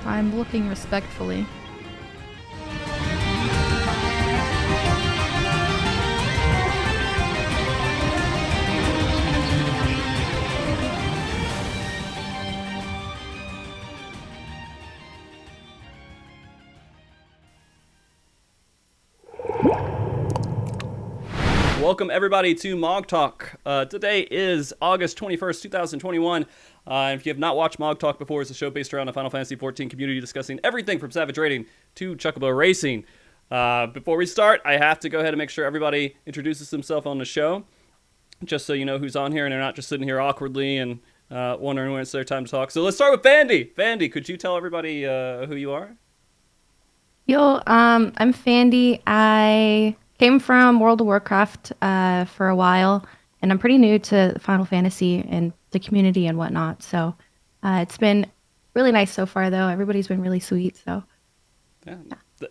I'm looking respectfully. Welcome everybody to MogTalk. Today is August 21st, 2021. If you have not watched MogTalk before, it's a show based around the Final Fantasy XIV community discussing everything from Savage Raiding to Chocobo Racing. Before we start, I have to go ahead and make sure everybody introduces themselves on the show, just so you know who's on here and they're not just sitting here awkwardly and wondering when it's their time to talk. So let's start with Bandy. Bandy, could you tell everybody who you are? Yo, I'm Fandy. I came from World of Warcraft for a while, and I'm pretty new to Final Fantasy and the community and whatnot. So it's been really nice so far, though. Everybody's been really sweet. So Yeah.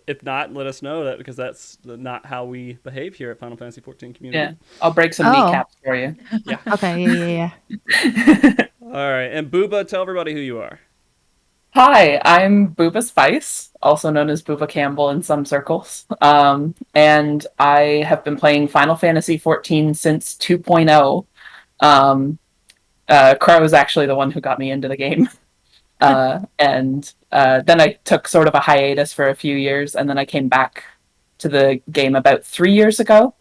If not, let us know that, because that's not how we behave here at Final Fantasy XIV community. Yeah, I'll break some kneecaps for you. Yeah. Okay, yeah. All right, and Booba, tell everybody who you are. Hi, I'm Booba Spice, also known as BoobaCampbell in some circles. And I have been playing Final Fantasy XIV since 2.0. Crow is actually the one who got me into the game. And then I took sort of a hiatus for a few years, and then I came back to the game about 3 years ago.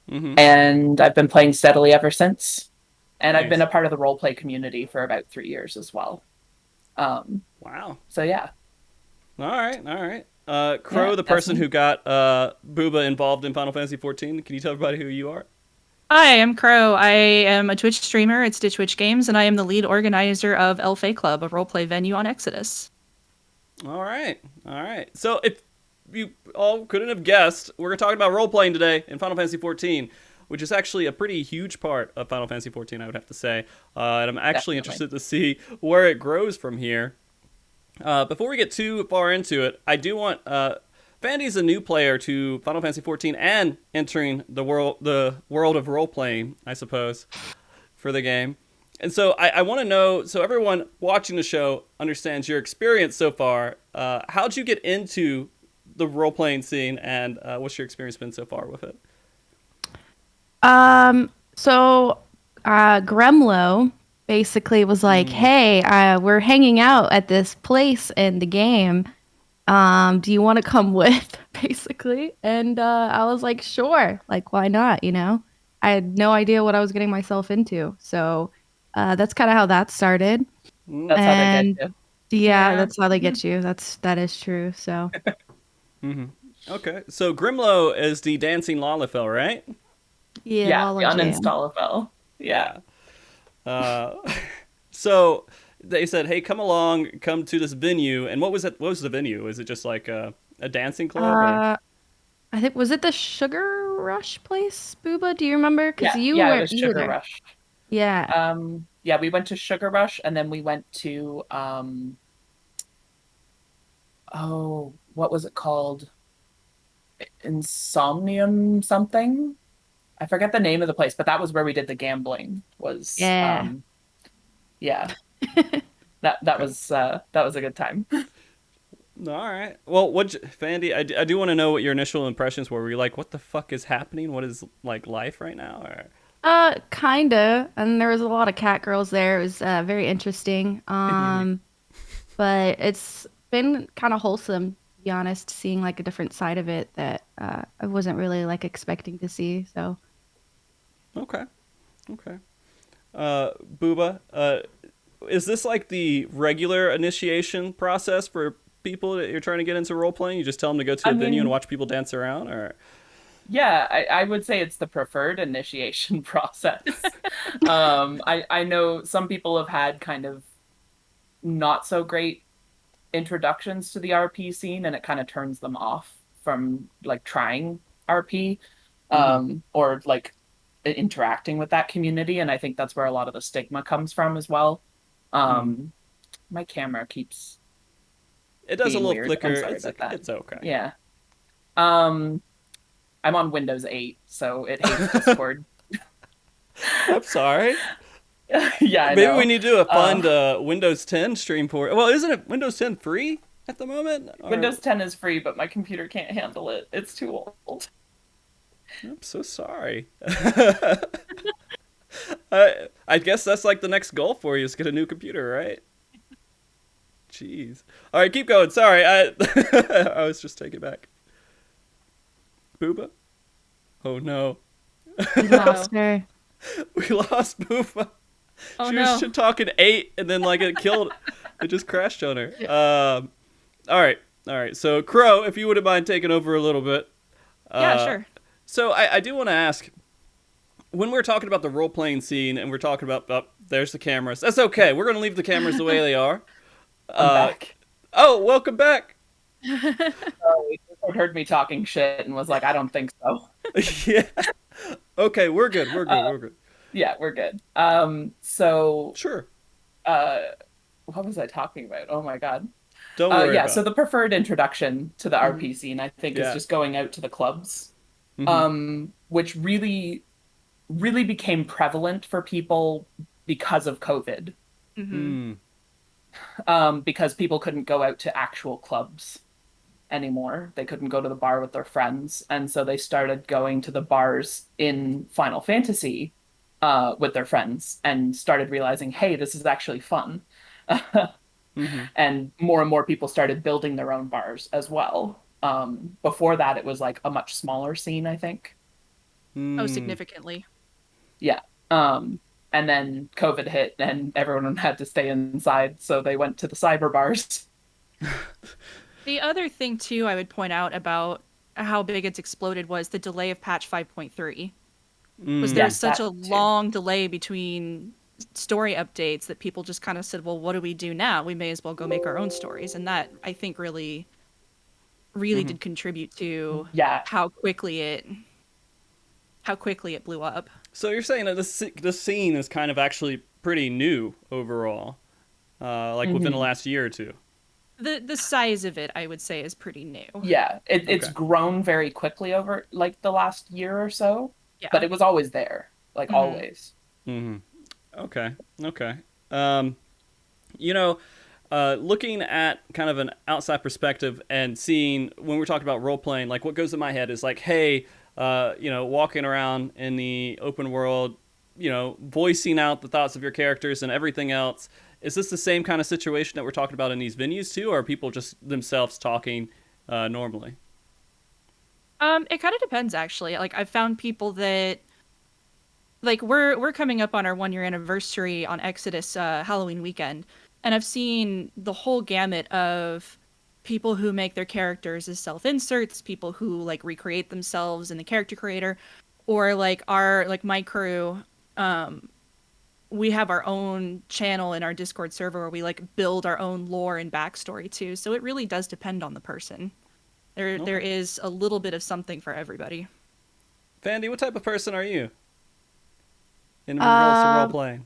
Mm-hmm. And I've been playing steadily ever since. And Nice. I've been a part of the roleplay community for about 3 years as well. Wow. So yeah. All right. Crow, Yeah, the person definitely. who got Booba involved in Final Fantasy XIV. Can you tell everybody who you are? Hi, I'm Crow. I am a Twitch streamer at Stitch Witch Games, and I am the lead organizer of LFA Club, a roleplay venue on Exodus. All right. So if you all couldn't have guessed, we're talking about role-playing today in Final Fantasy XIV, which is actually a pretty huge part of Final Fantasy XIV, I would have to say. And I'm actually Definitely. interested to see where it grows from here. Before we get too far into it, I do want... Fandy's a new player to Final Fantasy XIV and entering the world of role-playing, I suppose, for the game. And so I want to know, so everyone watching the show understands your experience so far. How'd you get into the role-playing scene, and what's your experience been so far with it? So Gremlo basically was like, "Hey, we're hanging out at this place in the game. Do you want to come with?" Basically, and I was like, "Sure, like why not?" You know, I had no idea what I was getting myself into, so that's kind of how that started. That's how they get you. Yeah, that's how they get you. That is true. So Mm-hmm. Okay, so Grimlow is the dancing Lalafell, right? Yeah, all the of jam. uninstallable. Yeah. So they said, "Hey, come along, come to this venue." And what was it? What was the venue? Is it just like a dancing club? Or? I think was it the Sugar Rush place, Booba? Do you remember? Because Yeah, you yeah, were it was you were Sugar there. Rush. Yeah. Yeah, we went to Sugar Rush, and then we went to what was it called? Insomnium something? I forget the name of the place, but that was where we did the gambling. Was Yeah. yeah. That was a good time. All right. Well, Fandy? I do want to know what your initial impressions were. Were you like, "What the fuck is happening? What is like life right now?" Or... Kinda. And there was a lot of cat girls there. It was very interesting. But it's been kind of wholesome, to be honest, seeing like a different side of it that I wasn't really like expecting to see. So Okay. Booba, is this like the regular initiation process for people that you're trying to get into role playing? You just tell them to go to a venue and watch people dance around, or? Yeah, I would say it's the preferred initiation process. I know some people have had kind of not so great introductions to the RP scene, and it kind of turns them off from like trying RP or like interacting with that community. And I think that's where a lot of the stigma comes from as well. My camera keeps It does a being little weird. flicker. I'm sorry It's about that. it's okay. Yeah. I'm on Windows 8, so it hates Discord. I'm sorry. Yeah, I Maybe know. we need to do a fun Windows 10 stream for it. Well, isn't it Windows 10 free? at the moment? Or... Windows 10 is free, but my computer can't handle it. It's too old. I'm so sorry. I guess that's like the next goal for you is get a new computer, right? Jeez. All right, keep going. Sorry, I I was just taken back. Booba? Oh no. We lost her. We lost Booba. Oh She no. was talking 8 and then like it killed it just crashed on her. All right. So Crow, if you wouldn't mind taking over a little bit. Yeah, sure. So I do want to ask, when we're talking about the role-playing scene and we're talking about, there's the cameras. That's okay. We're going to leave the cameras the way they are. I'm back. Oh, welcome back. Oh, Discord heard me talking shit and was like, I don't think so. Yeah. Okay, we're good. We're good. Yeah, we're good. So, Sure. what was I talking about? Oh my god. Don't worry Yeah, about so it. the preferred introduction to the RP scene, I think, Yeah. is just going out to the clubs, Mhm. which really, really became prevalent for people because of COVID. Mm-hmm. Because people couldn't go out to actual clubs anymore. They couldn't go to the bar with their friends. And so they started going to the bars in Final Fantasy with their friends and started realizing, hey, this is actually fun. And more people started building their own bars as well. Before that, it was like a much smaller scene, I think. Oh, significantly. Yeah. And then COVID hit and everyone had to stay inside, so they went to the cyber bars. The other thing, too, I would point out about how big it's exploded was the delay of patch 5.3. Was there Yes, such that a too. long delay between story updates that people just kind of said, well, what do we do now? We may as well go make our own stories. And that, I think, really did contribute to Yeah. how quickly it blew up. So you're saying that this scene is kind of actually pretty new overall, like within the last year or two. The size of it, I would say, is pretty new. Yeah, it's Okay. grown very quickly over like the last year or so, Yeah. but it was always there, like always. Okay. Looking at kind of an outside perspective and seeing when we're talking about role playing, like what goes in my head is like, hey, walking around in the open world, voicing out the thoughts of your characters and everything else. Is this the same kind of situation that we're talking about in these venues too, or are people just themselves talking normally? It kind of depends, actually. Like, I've found people that, like, we're coming up on our 1-year anniversary on Exodus Halloween weekend, and I've seen the whole gamut of people who make their characters as self-inserts, people who like recreate themselves in the character creator, or like my crew. We have our own channel in our Discord server where we like build our own lore and backstory too. So it really does depend on the person. There is a little bit of something for everybody. Fandy, what type of person are you in regards to role playing?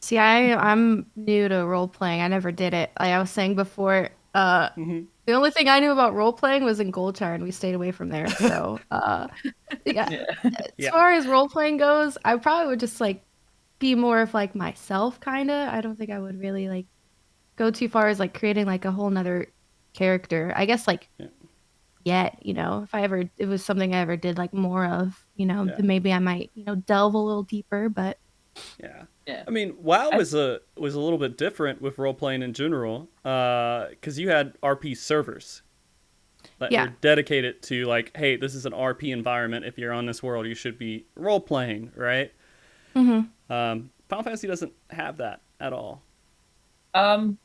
See, I'm new to role playing. I never did it. Like I was saying before, the only thing I knew about role playing was in Goldchar, and we stayed away from there. So, yeah. As far as role playing goes, I probably would just like be more of like myself, kind of. I don't think I would really like go too far as like creating like a whole nother character. I guess like yet, if it was something I ever did like more of, then maybe I might, delve a little deeper. But yeah. Yeah. I mean, WoW was a little bit different with role playing in general, because you had RP servers that were dedicated to like, hey, this is an RP environment. If you're on this world, you should be role playing, right? Final Fantasy doesn't have that at all. Not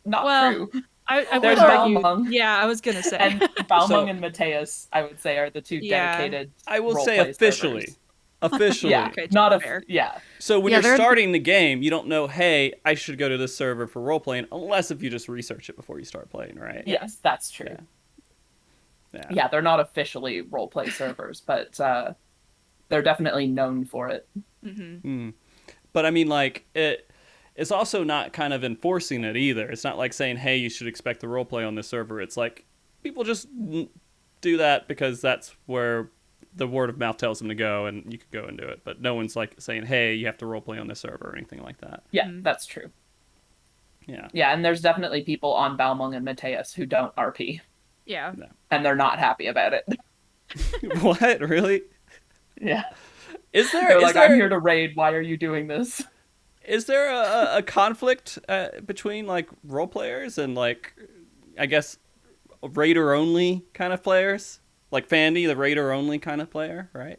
true. I There's would argue. Balmung. Yeah, I was gonna say. And Balmung and Mateus, I would say, are the two dedicated. I will say role-play officially. servers. Officially. Yeah, Okay, not fair. yeah. So when Yeah, you're starting the game, you don't know, hey, I should go to this server for role playing, unless if you just research it before you start playing, right? Yes, that's true. Yeah, they're not officially role-play servers, but they're definitely known for it. But I mean, like, it's also not kind of enforcing it either. It's not like saying, hey, you should expect the role play on this server. It's like people just do that because that's where the word of mouth tells them to go, and you could go and do it. But no one's like saying, hey, you have to role play on this server or anything like that. Yeah, that's true. Yeah, and there's definitely people on Balmung and Mateus who don't RP. Yeah. And they're not happy about it. What? Really? Yeah. They're like, I'm here to raid. Why are you doing this? Is there a conflict between like role players and like, I guess, raider only kind of players? Like Fandy, the raider only kind of player, right?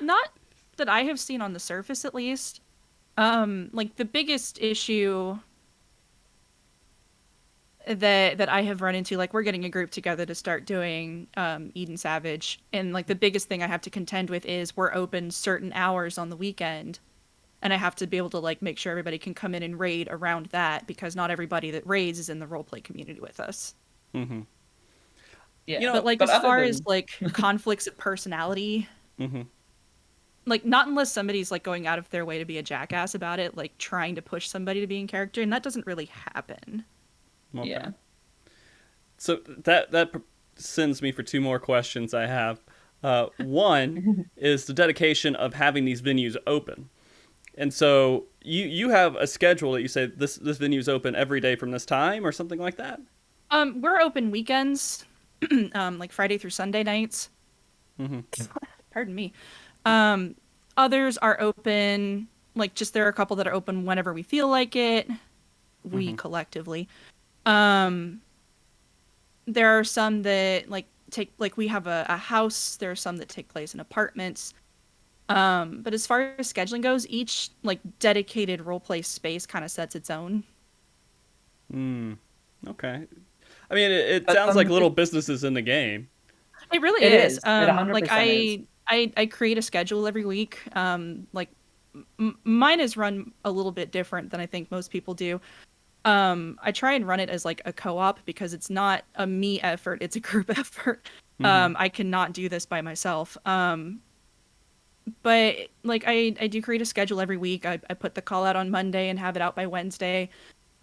Not that I have seen on the surface, at least. Like the biggest issue that I have run into, like we're getting a group together to start doing Eden Savage, and like the biggest thing I have to contend with is we're open certain hours on the weekend, and I have to be able to like make sure everybody can come in and raid around that, because not everybody that raids is in the roleplay community with us. Mm-hmm. Yeah, but like as far as like conflicts of personality, like not unless somebody's like going out of their way to be a jackass about it, like trying to push somebody to be in character, and that doesn't really happen. Okay. Yeah. So that sends me for two more questions I have. One is the dedication of having these venues open. And so you have a schedule that you say this venue is open every day from this time or something like that? We're open weekends, like Friday through Sunday nights. Pardon me. Others are open, like just there are a couple that are open whenever we feel like it. We collectively. There are some that like we have a house. There are some that take place in apartments. But as far as scheduling goes, each like dedicated roleplay space kind of sets its own. Okay. I mean, it sounds like little businesses in the game. It really is. It 100% like I create a schedule every week. Like mine is run a little bit different than I think most people do. I try and run it as like a co-op because it's not a me effort, it's a group effort. I cannot do this by myself. But like I do create a schedule every week. I put the call out on Monday and have it out by Wednesday.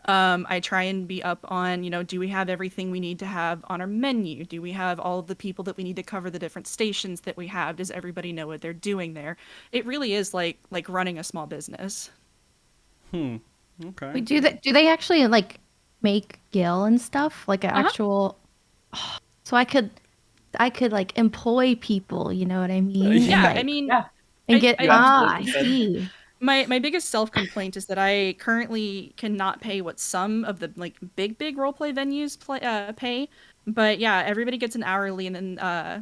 I try and be up on, do we have everything we need to have on our menu? Do we have all of the people that we need to cover the different stations that we have? Does everybody know what they're doing there? It really is like running a small business. Okay. Wait, do they actually like make Gil and stuff like an actual? So I could like employ people. You know what I mean? Yeah, like, I mean, and get I see. My biggest self complaint is that I currently cannot pay what some of the like big roleplay venues pay. But yeah, everybody gets an hourly, and then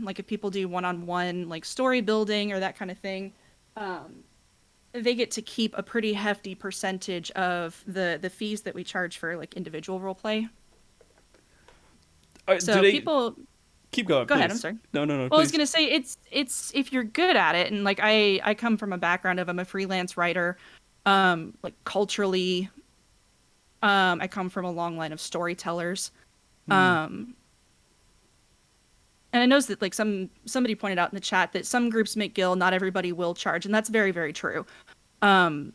like if people do one-on-one like story building or that kind of thing, they get to keep a pretty hefty percentage of the fees that we charge for like individual roleplay. So people keep going. Go please. ahead. I'm sorry. No. Well, I was gonna say it's if you're good at it, and like I come from a background of I'm a freelance writer, like culturally, I come from a long line of storytellers, and I know that like somebody pointed out in the chat that some groups make Gil, not everybody will charge, and that's very, very true. But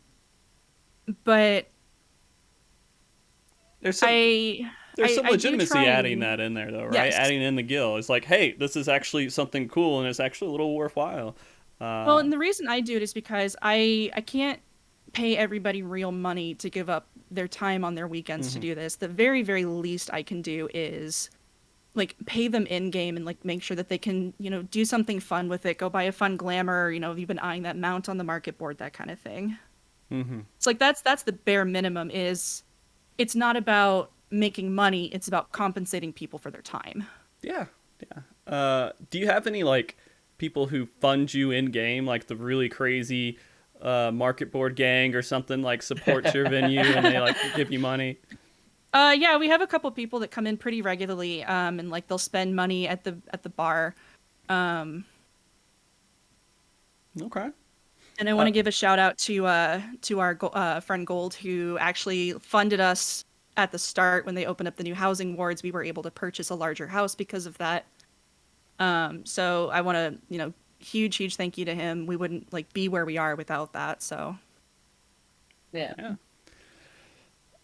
there's some legitimacy adding that in there, though, right? Yes. Adding in the Gil. It's like, hey, this is actually something cool, and it's actually a little worthwhile. Well, and the reason I do it is because I can't pay everybody real money to give up their time on their weekends to do this. The very, very least I can do is like pay them in game and like make sure that they can, do something fun with it. Go buy a fun glamour, if you've been eyeing that mount on the market board, that kind of thing. It's like that's the bare minimum. Is it's not about making money, it's about compensating people for their time. Yeah. Do you have any like people who fund you in game, like the really crazy market board gang or something, like supports your venue and they like give you money? Yeah, we have a couple people that come in pretty regularly, and like they'll spend money at the bar. Okay. And I want to give a shout out to our friend Gold, who actually funded us at the start when they opened up the new housing wards. We were able to purchase a larger house because of that. So I want to, huge thank you to him. We wouldn't like be where we are without that. So. Yeah.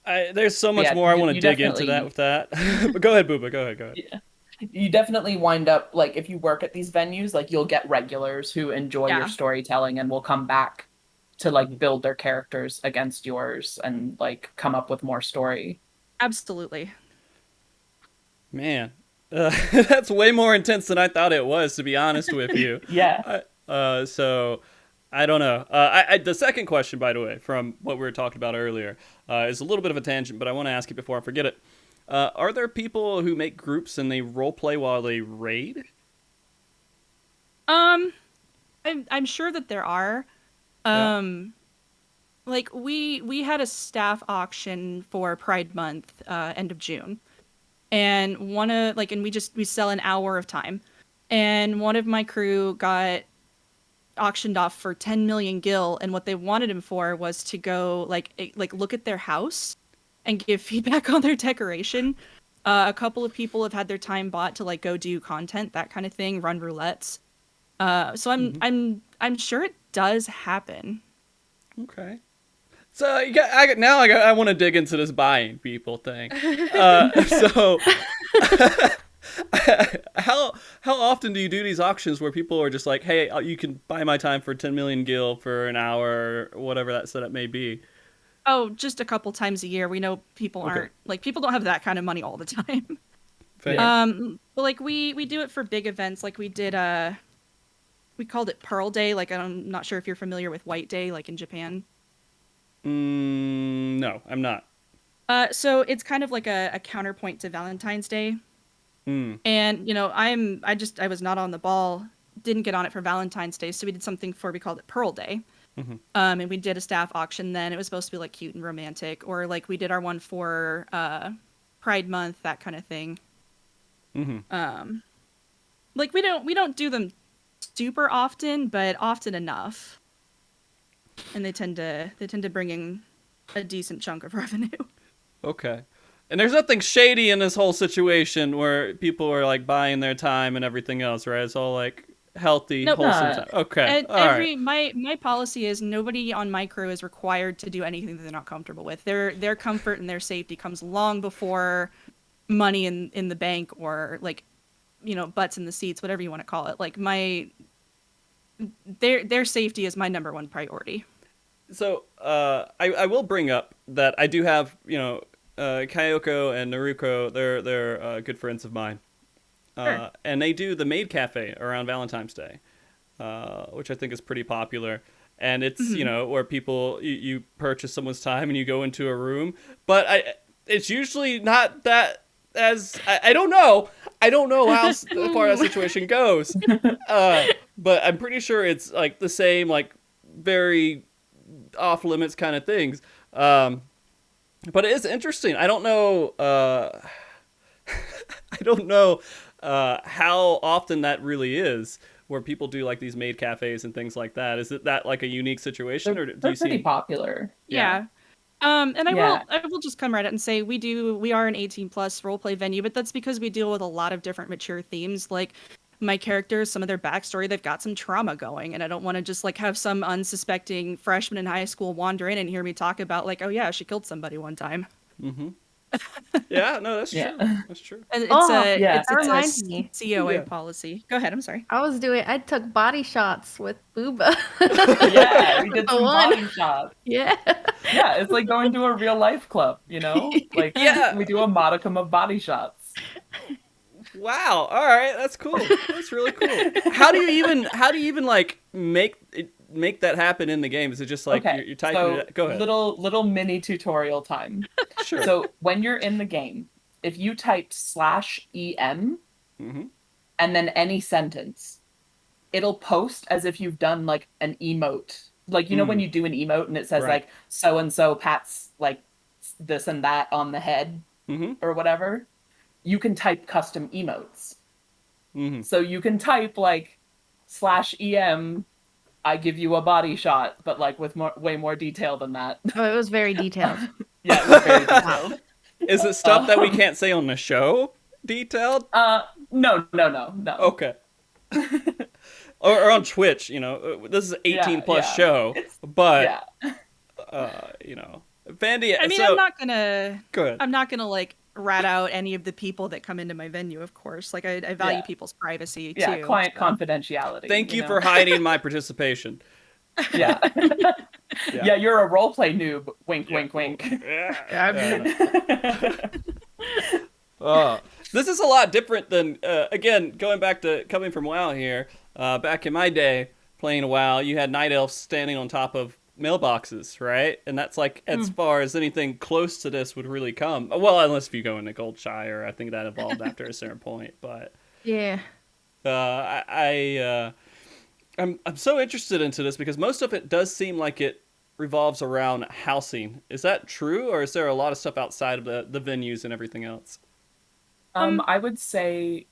There's so much more I want to dig into that with that. But go ahead, Booba. Go ahead. Yeah. You definitely wind up, like, if you work at these venues, like, you'll get regulars who enjoy your storytelling and will come back to like build their characters against yours and like come up with more story. Absolutely. Man, that's way more intense than I thought it was, to be honest with you. Yeah. So I don't know. The second question, by the way, from what we were talking about earlier, is a little bit of a tangent, but I want to ask it before I forget it. Are there people who make groups and they role play while they raid? I'm sure that there are. Like we had a staff auction for Pride Month, end of June, and we sell an hour of time, and one of my crew got auctioned off for 10 million gil, and what they wanted him for was to go like look at their house and give feedback on their decoration. A couple of people have had their time bought to like go do content, that kind of thing, run roulettes. So I'm sure it does happen. Okay. So I want to dig into this buying people thing. So how often do you do these auctions where people are just like, hey, you can buy my time for 10 million gil for an hour, or whatever that setup may be? Oh, just a couple times a year. We know people people don't have that kind of money all the time. Fair. But like we do it for big events. Like we did we called it Pearl Day. Like I'm not sure if you're familiar with White Day, like in Japan. No, I'm not. So it's kind of like a counterpoint to Valentine's Day. And I was not on the ball, didn't get on it for Valentine's Day, so we did something we called it Pearl Day. And we did a staff auction then. It was supposed to be like cute and romantic, or like we did our one for Pride Month, that kind of thing. Like we don't do them super often, but often enough. And they tend to bring in a decent chunk of revenue. Okay. And there's nothing shady in this whole situation where people are like buying their time and everything else, right? It's all like healthy, wholesome time. Okay. My policy is nobody on my crew is required to do anything that they're not comfortable with. Their comfort and their safety comes long before money in the bank, or like, butts in the seats, whatever you want to call it. Like their safety is my number one priority. So I will bring up that I do have, Kayoko and Naruko, they're good friends of mine. Sure. And they do the Maid Cafe around Valentine's Day, which I think is pretty popular. And it's, where people, you purchase someone's time and you go into a room. But it's usually not that I don't know. I don't know how far that situation goes. But I'm pretty sure it's like the same, like very off limits kind of things. But it is interesting. I don't know. I don't know how often that really is, where people do like these maid cafes and things like that. Is it that like a unique situation, or do They're you see? pretty popular. Yeah. And I will just come right out and say we are an 18+ roleplay venue, but that's because we deal with a lot of different mature themes. Like my characters, some of their backstory, they've got some trauma going, and I don't want to just like have some unsuspecting freshman in high school wander in and hear me talk about like, oh yeah, she killed somebody one time. Yeah, no, that's true. That's true. And That it's reminds me. COA policy. Go ahead. I'm sorry. I took body shots with Booba. Yeah, we did some One. body shots. Yeah. Yeah, it's like going to a real life club, Like, we do a modicum of body shots. Wow. All right, that's cool. That's really cool. How do you even like make that happen in the game? Is it just like you're typing so it? Go ahead. Little mini tutorial time. Sure. So when you're in the game, if you typed /EM and then any sentence, it'll post as if you've done like an emote. Like, when you do an emote and it says like so and so pats like this and that on the head or whatever, you can type custom emotes. So you can type like /EM, I give you a body shot, but like with way more detail than that. Oh, it was very detailed. Yeah, it was very detailed. Is it stuff that we can't say on the show? Detailed? No. Okay. or on Twitch, this is an 18+ show, but Fandy. I mean, so, I'm not gonna like rat out any of the people that come into my venue, of course. Like I value people's privacy too. Yeah, client confidentiality. Thank you for hiding my participation. Yeah. Yeah, you're a roleplay noob. Wink, wink, wink. I mean, Oh, this is a lot different than again going back to coming from WoW here. Back in my day playing WoW, you had night elves standing on top of mailboxes, right? And that's like as far as anything close to this would really come. Well, unless if you go into Goldshire, I think that evolved after a certain point. But yeah. I'm so interested into this because most of it does seem like it revolves around housing. Is that true, or is there a lot of stuff outside of the venues and everything else? I would say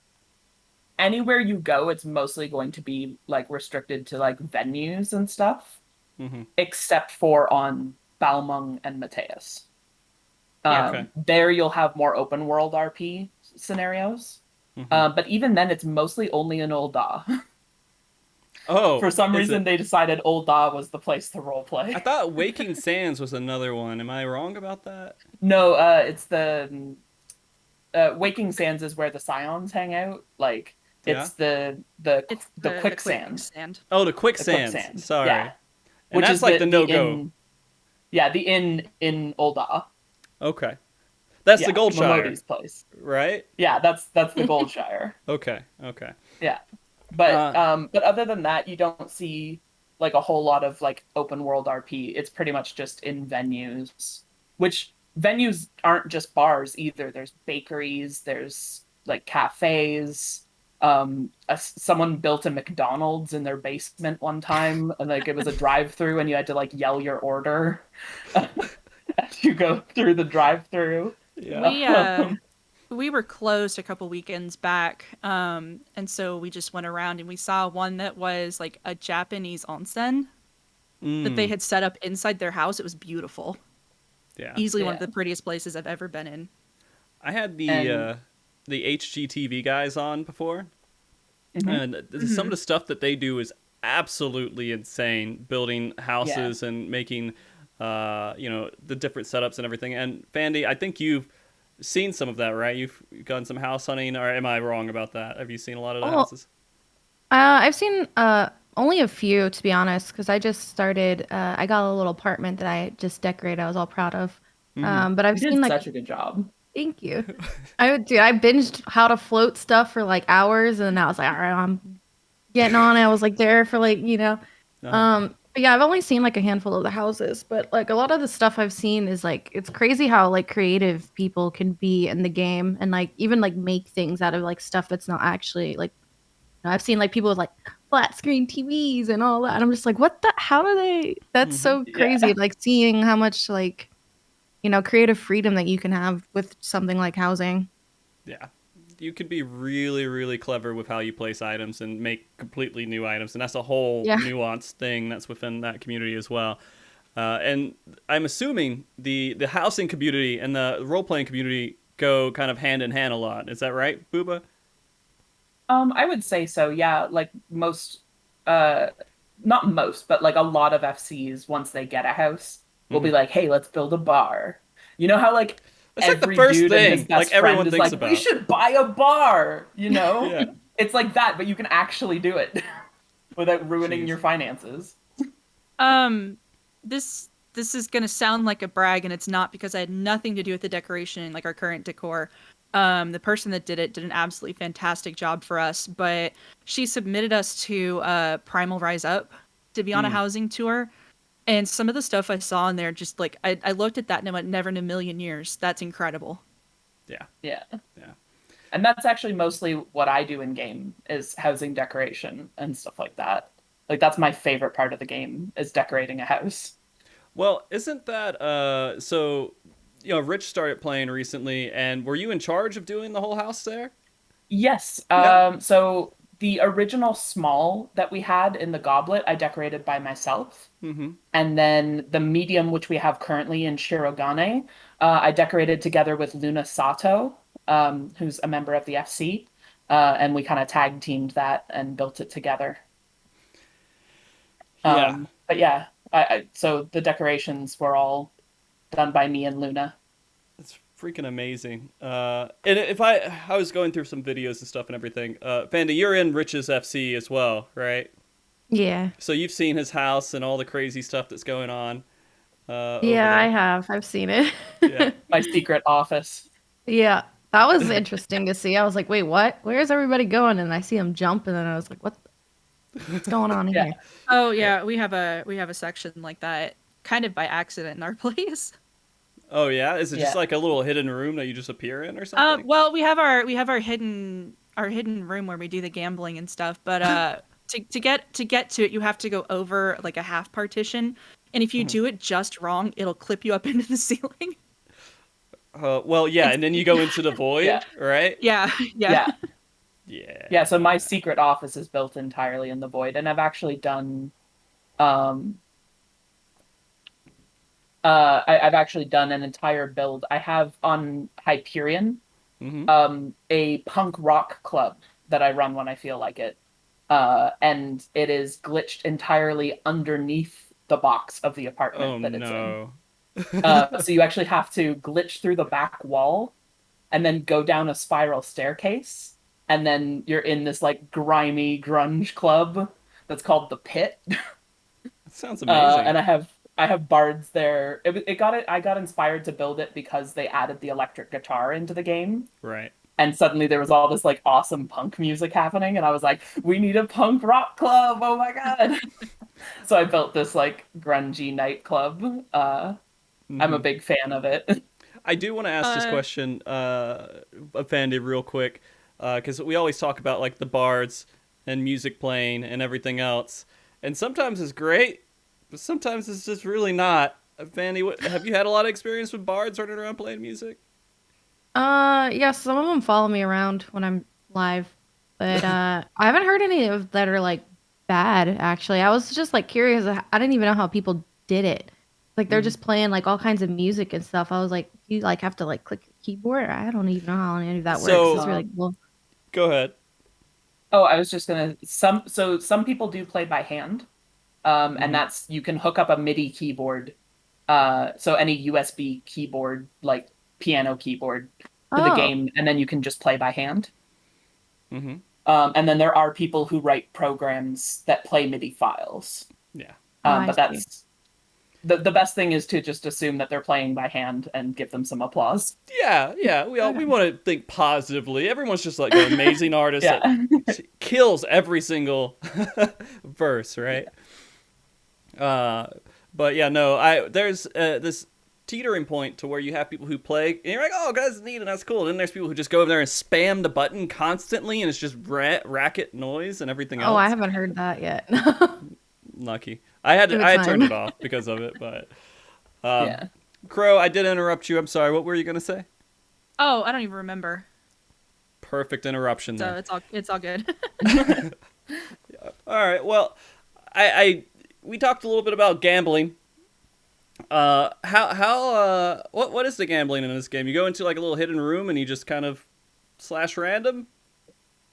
anywhere you go, it's mostly going to be like restricted to like venues and stuff, except for on Balmung and Mateus. Okay. There you'll have more open world RP scenarios. But even then, it's mostly only in Ul'dah. Oh, For some is reason, it? they decided Ul'dah was the place to roleplay. I thought Waking Sands was another one. Am I wrong about that? No, it's the Waking Sands is where the Scions hang out. Like it's the It's quicksand. quicksand. Oh, the The quicksand. quicksand. Sorry. Yeah. And Which that's is like the no-go. inn. Yeah, the inn in Ul'dah. Okay. That's Yeah, the Goldshire, Momodi's place. right? Yeah, that's the Goldshire. Okay. Okay. Yeah. But other than that, you don't see like a whole lot of like open world RP. It's pretty much just in venues, which venues aren't just bars either. There's bakeries, there's like cafes. Someone built a McDonald's in their basement one time, and like it was a drive-through, and you had to like yell your order as you go through the drive-through. Yeah. We were closed a couple weekends back, and so we just went around and we saw one that was like a Japanese onsen that they had set up inside their house. It was beautiful. Yeah. Easily one of the prettiest places I've ever been in. I had the HGTV guys on before, and some of the stuff that they do is absolutely insane. Building houses and making, the different setups and everything. And Fandy, I think you've seen some of that, right? You've done some house hunting, or am I wrong about that? Have you seen a lot of the houses? I've seen only a few, to be honest, because I just started. I got a little apartment that I just decorated. I was all proud of. But I've You seen did like. such a good job. Thank you. I binged how to float stuff for like hours, and I was like, all right, I'm getting on it. I was like there for like. But yeah, I've only seen like a handful of the houses, but like a lot of the stuff I've seen is like it's crazy how like creative people can be in the game and like even like make things out of like stuff that's not actually like I've seen like people with like flat screen TVs and all that. And I'm just like, what the how do they that's so crazy. Yeah. Like seeing how much like creative freedom that you can have with something like housing. Yeah. You could be really, really clever with how you place items and make completely new items. And that's a whole nuanced thing that's within that community as well. And I'm assuming the housing community and the role-playing community go kind of hand in hand a lot. Is that right, Booba? I would say so, yeah. Like most, not most, but like a lot of FCs, once they get a house, will be like, hey, let's build a bar. You know how like it's like the every first dude and thing his best like everyone friend is thinks like, about. we should buy a bar, Yeah. It's like that, but you can actually do it without ruining your finances. This is gonna sound like a brag, and it's not because I had nothing to do with the decoration, like our current decor. The person that did it did an absolutely fantastic job for us, but she submitted us to Primal Rise Up to be on a housing tour. And some of the stuff I saw in there, just like I looked at that and I went, never in a million years. That's incredible. Yeah. And that's actually mostly what I do in game is housing decoration and stuff like that. Like that's my favorite part of the game is decorating a house. Well, isn't that so? Rich started playing recently, and were you in charge of doing the whole house there? Yes. So the original small that we had in the goblet, I decorated by myself. And then the medium, which we have currently in Shirogane, I decorated together with Luna Sato, who's a member of the FC. And we kind of tag teamed that and built it together. But yeah, so the decorations were all done by me and Luna. It's freaking amazing. And if I was going through some videos and stuff and everything, Fandy, you're in Rich's FC as well, right? Yeah. So you've seen his house and all the crazy stuff that's going on over Yeah, I there. have. I've seen it. Yeah. My secret office. Yeah. That was interesting to see. I was like, wait, what? Where's everybody going? And I see them jump, and then I was like, what's going on Yeah. here? Oh yeah, we have a section like that, kind of by accident in our place. Oh yeah, is it just Yeah. like a little hidden room that you just appear in or something? Well, we have our hidden room where we do the gambling and stuff, but to get to it, you have to go over like a half partition, and if you do it just wrong, it'll clip you up into the ceiling. Well, yeah, and then you go into the void, Yeah. right? Yeah, Yeah. Yeah. Yeah, so my secret office is built entirely in the void, and I've actually done I've actually done an entire build. I have on Hyperion a punk rock club that I run when I feel like it. And it is glitched entirely underneath the box of the apartment Oh that it's no. in. So you actually have to glitch through the back wall and then go down a spiral staircase. And then you're in this like grimy grunge club that's called the Pit. That sounds amazing. And I have bards there. I got inspired to build it because they added the electric guitar into the game. Right. And suddenly there was all this like awesome punk music happening, and I was like, we need a punk rock club. Oh my god. So I built this like grungy nightclub. I'm a big fan of it. I do want to ask this question of Fandy real quick, because we always talk about like the bards and music playing and everything else, and sometimes it's great, but sometimes it's just really not. Fandy, have you had a lot of experience with bards running around playing music? Yeah, some of them follow me around when I'm live, but I haven't heard any of that are like bad. Actually, I was just like curious. I didn't even know how people did it. Like they're just playing like all kinds of music and stuff. I was like, you like have to like click your keyboard. I don't even know how any of that works. So- It's really cool. Go ahead. Oh, I was just gonna some people do play by hand. And that's you can hook up a MIDI keyboard. So any USB keyboard, like piano keyboard to the Oh. game, and then you can just play by hand. Mm-hmm. And then there are people who write programs that play MIDI files. Yeah. I But see. that's the best thing is to just assume that they're playing by hand and give them some applause. Yeah, yeah. We want to think positively. Everyone's just like an amazing artist Yeah. that kills every single verse, right? But yeah, no. There's this teetering point to where you have people who play, and you're like, oh, that's neat and that's cool. And then there's people who just go over there and spam the button constantly, and it's just racket noise and everything else. Oh, I haven't heard that yet. Lucky. I had Give it turned time. it off because of it, but Yeah. Crow, I did interrupt you. I'm sorry. What were you gonna say? Oh, I don't even remember. Perfect interruption So there. it's all good. All right. Well, we talked a little bit about gambling. What is the gambling in this game? You go into like a little hidden room and you just kind of slash random.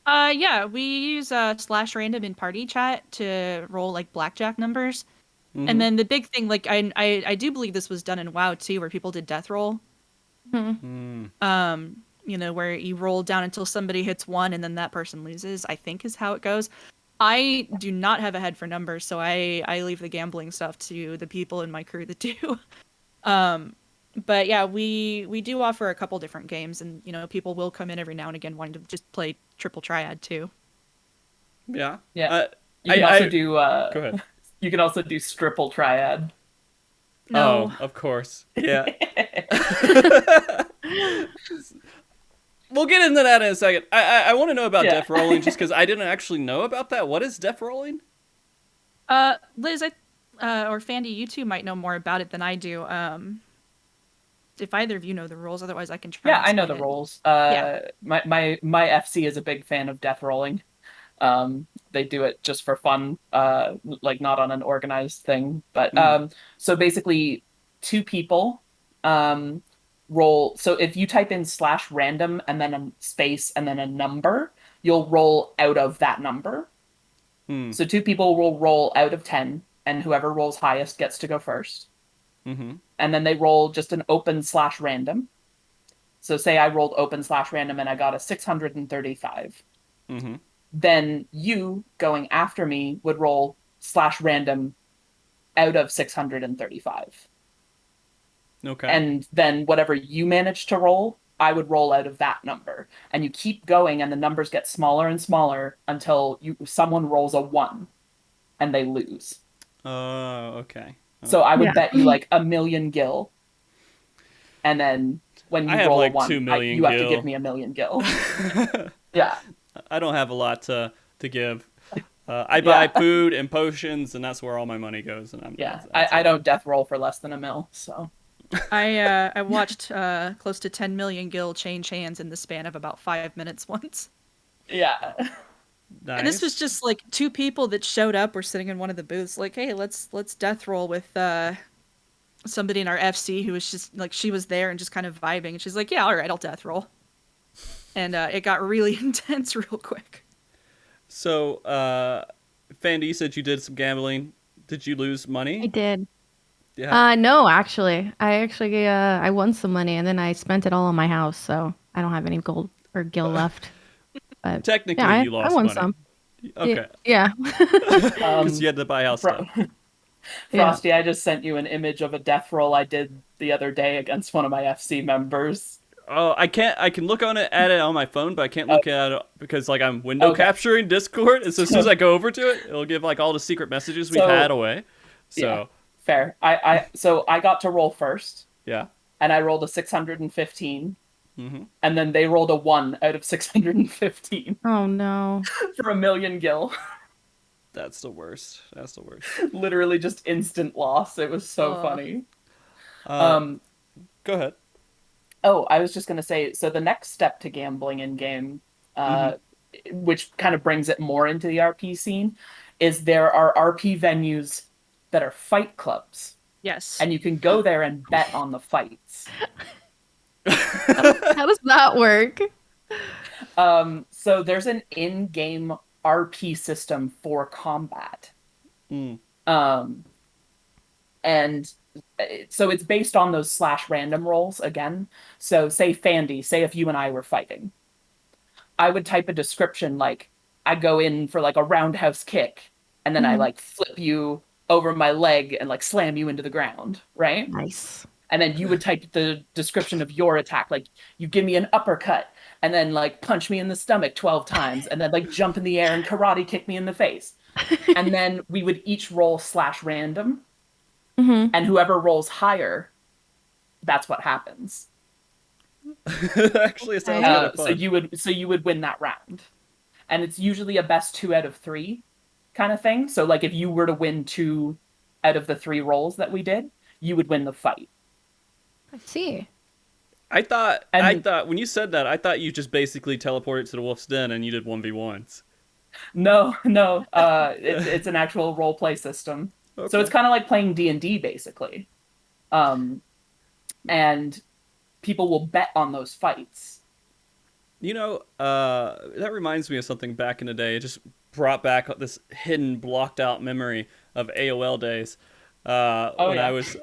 Yeah, we use slash random in party chat to roll like blackjack numbers. And then the big thing, like I do believe this was done in WoW too, where people did death roll. You know, where you roll down until somebody hits 1 and then that person loses, I think is how it goes. I do not have a head for numbers, so I leave the gambling stuff to the people in my crew that do. But yeah, we do offer a couple different games, and you know, people will come in every now and again wanting to just play triple triad too. Yeah. Yeah. You can also do Go ahead. you can also do triple triad. No. Oh, of course. Yeah. We'll get into that in a second. I want to know about death rolling just because I didn't actually know about that. What is death rolling? Liz, or Fandy, you two might know more about it than I do. If either of you know the rules, otherwise I can try. Yeah, and I know the explain it. rules. Yeah. My FC is a big fan of death rolling. They do it just for fun, like not on an organized thing. But so basically, 2 people roll. So if you type in slash random and then a space and then a number, you'll roll out of that number. So 2 people will roll out of 10, and whoever rolls highest gets to go first. And then they roll just an open slash random. So say I rolled open slash random and I got a 635. Then you, going after me, would roll slash random out of 635. Okay. And then whatever you manage to roll, I would roll out of that number. And you keep going, and the numbers get smaller and smaller until someone rolls a 1 and they lose. Oh, okay. So I would Yeah. bet you like 1,000,000 gil. And then when you I have roll like a 1, 2 million you have to gil. give me 1,000,000 gil. Yeah. I don't have a lot to give. I buy Yeah. food and potions, and that's where all my money goes. And Yeah. that's I it. don't death roll for less than a mil, so. I watched close to 10 million gil change hands in the span of about 5 minutes once. Yeah. Nice. And this was just like 2 people that showed up were sitting in one of the booths like, hey, let's death roll with somebody in our FC who was just like, she was there and just kind of vibing, and she's like, yeah, all right, I'll death roll. And it got really intense real quick. So, Fandy, you said you did some gambling. Did you lose money? I did. Yeah. No, actually. I won some money and then I spent it all on my house, so I don't have any gold or gil left. But Technically, yeah, you lost I won money. some. Okay. Yeah. Because you had to buy house stuff. Frosty, I just sent you an image of a death roll I did the other day against one of my FC members. Oh, I can't. I can look at it on my phone, but I can't look at it because like I'm window Okay. capturing Discord. And so as soon as I go over to it, it'll give like all the secret messages we've So- had away. So Yeah. Fair. So I got to roll first, yeah. and I rolled a 615, Mm-hmm. and then they rolled a 1 out of 615 Oh no. for 1,000,000 gil. That's the worst. That's the worst. Literally just instant loss. It was so Oh. funny. Go ahead. Oh, I was just gonna say, so the next step to gambling in game, which kind of brings it more into the RP scene, is there are RP venues that are fight clubs, Yes. and you can go there and bet on the fights. How does that work? So there's an in-game RP system for combat. Mm. And so it's based on those slash random rolls again. So say Fandy, say if you and I were fighting, I would type a description like, I go in for like a roundhouse kick, and then I like flip you over my leg and like slam you into the ground, right? Nice. And then you would type the description of your attack, like you give me an uppercut and then like punch me in the stomach 12 times and then like jump in the air and karate kick me in the face. And then we would each roll slash random, and whoever rolls higher, that's what happens. Actually, it sounds kind of fun. So you would win that round. And it's usually a best 2 out of 3 kind of thing. So like if you were to win 2 out of the 3 rolls that we did, you would win the fight. I see. I thought when you said that, I thought you just basically teleported to the Wolf's Den and you did 1v1s. No, it's an actual role play system. Okay. So it's kind of like playing D&D basically. And people will bet on those fights. You know, that reminds me of something back in the day. It just brought back this hidden, blocked out memory of AOL days. When I was,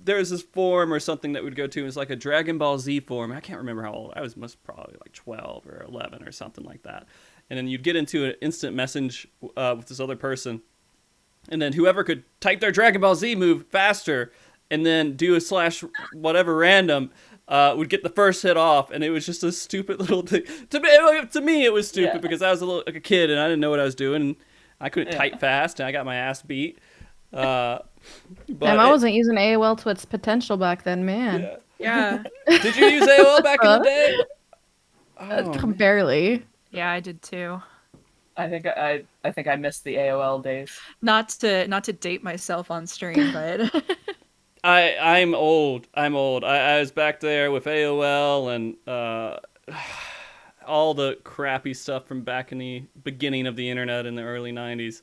there was this forum or something that we'd go to. It was like a Dragon Ball Z forum. I can't remember how old. I was probably like 12 or 11 or something like that. And then you'd get into an instant message with this other person. And then whoever could type their Dragon Ball Z move faster and then do a slash whatever random would get the first hit off. And it was just a stupid little thing. To me, it was stupid because I was like a kid and I didn't know what I was doing. I couldn't type fast and I got my ass beat. But I wasn't using AOL to its potential back then, man. Yeah. Did you use AOL back in the day? Barely. Yeah, I did too. I think I missed the AOL days. Not to date myself on stream, but I'm old. I was back there with AOL and all the crappy stuff from back in the beginning of the internet in the early 90s.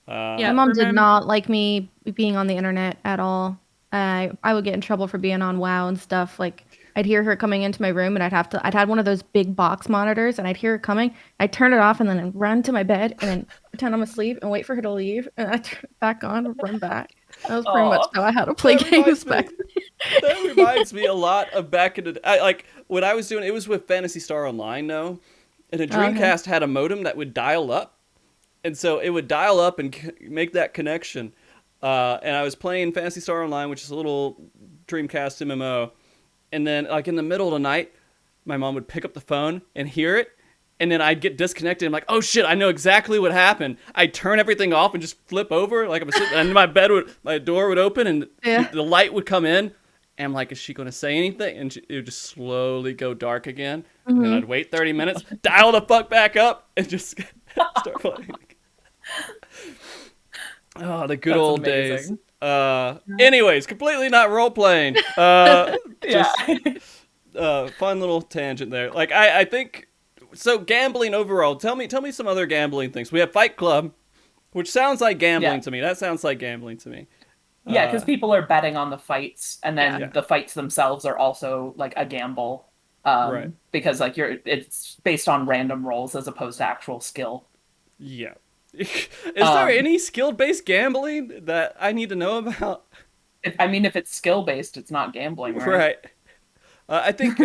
My mom did not like me being on the internet at all. I would get in trouble for being on WoW and stuff. Like I'd hear her coming into my room and I'd had one of those big box monitors and I'd hear her coming. I'd turn it off and then I'd run to my bed and then pretend I'm asleep and wait for her to leave and I'd turn it back on and run back. That was pretty much how I had to play games back then. That reminds me a lot of back in the like what I was doing. It was with Phantasy Star Online though, and a Dreamcast had a modem that would dial up. And so it would dial up and make that connection. And I was playing Phantasy Star Online, which is a little Dreamcast MMO. And then, like, in the middle of the night, my mom would pick up the phone and hear it. And then I'd get disconnected. I'm like, oh shit, I know exactly what happened. I'd turn everything off and just flip over. Like, I'm sitting, and my door would open and the light would come in. And I'm like, is she going to say anything? And it would just slowly go dark again. And then I'd wait 30 minutes, dial the fuck back up, and just start playing. Oh, the good old amazing. days. Anyways, completely not role-playing. Just fun little tangent there. Like, I think... So, gambling overall. Tell me some other gambling things. We have Fight Club, which sounds like gambling to me. That sounds like gambling to me. Yeah, because people are betting on the fights, and then the fights themselves are also like a gamble. Right. Because like it's based on random rolls as opposed to actual skill. Yeah. Is there any skill-based gambling that I need to know about? If it's skill-based, it's not gambling, right? Right. I think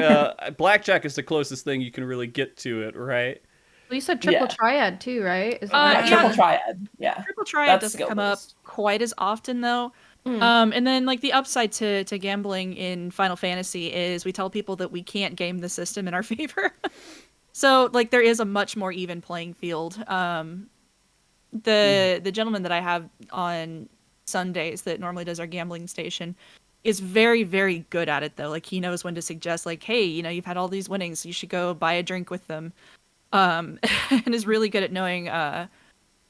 blackjack is the closest thing you can really get to it, right? Well, you said triple triad too, right? Is Triple triad. Yeah. Triple triad doesn't come up quite as often though. And then like the upside to gambling in Final Fantasy is we tell people that we can't game the system in our favor. So like there is a much more even playing field. The gentleman that I have on Sundays that normally does our gambling station is very, very good at it though. Like he knows when to suggest like, hey, you've had all these winnings, you should go buy a drink with them. And is really good at knowing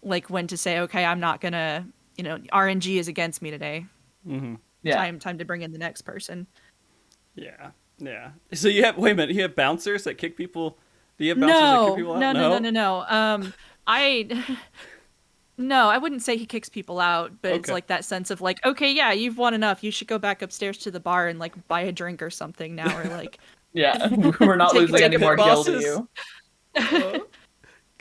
like when to say, okay, I'm not gonna, RNG is against me today. Mm-hmm. Yeah. Time to bring in the next person. Yeah. So you have bouncers that kick people. Do you have bouncers that kick people out? No. No, I wouldn't say he kicks people out, but it's like that sense of like, okay, yeah, you've won enough. You should go back upstairs to the bar and like buy a drink or something now, or like, yeah, we're not losing any more gil to you.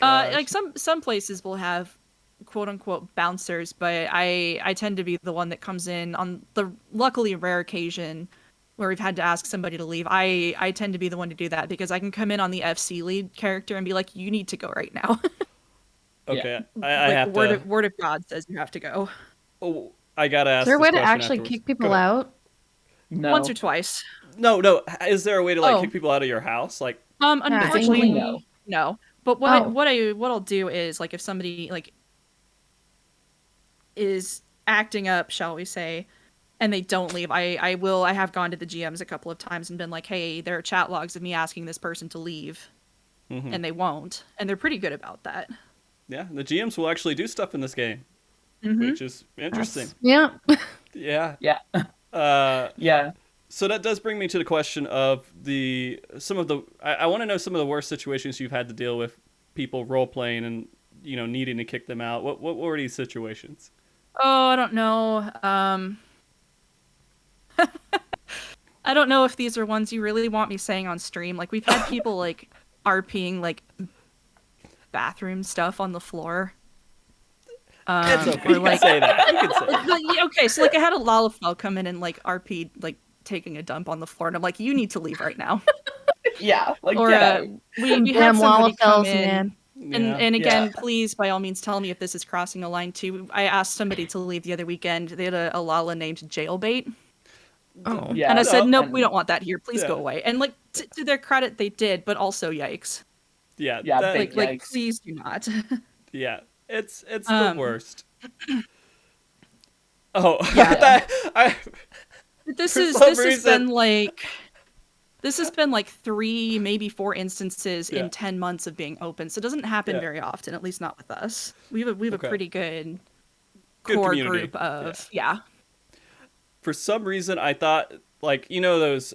Like some places will have quote unquote bouncers, but I tend to be the one that comes in on the luckily rare occasion where we've had to ask somebody to leave. I tend to be the one to do that because I can come in on the FC lead character and be like, you need to go right now. Okay, I have to. Word of God says you have to go. Oh, I gotta ask. Is there a way to actually kick people out? No. Once or twice. No. Is there a way to kick people out of your house? Like, unfortunately, no. But what I'll do is like if somebody like is acting up, shall we say, and they don't leave, I have gone to the GMs a couple of times and been like, hey, there are chat logs of me asking this person to leave, and they won't, and they're pretty good about that. Yeah, the GMs will actually do stuff in this game, which is interesting. Yeah. Yeah. Yeah. So that does bring me to the question of I want to know some of the worst situations you've had to deal with people role playing and needing to kick them out. What were these situations? Oh, I don't know. I don't know if these are ones you really want me saying on stream. Like we've had people like RPing like bathroom stuff on the floor. It's okay. You can say that. You can say that. Okay, so like I had a Lalafell come in and like RP like taking a dump on the floor, and I'm like, you need to leave right now. Yeah, like or we had somebody come in, man. and again, please by all means tell me if this is crossing a line too. I asked somebody to leave the other weekend. They had a Lala named Jailbait. Oh yeah, and I said, nope, we don't want that here. Please go away. And like to their credit, they did, but also yikes. Yeah, like please do not. Yeah, it's the worst. Oh, yeah. This has been like 3, maybe 4 instances in 10 months of being open. So it doesn't happen very often, at least not with us. We have a pretty good core community. group of For some reason, I thought those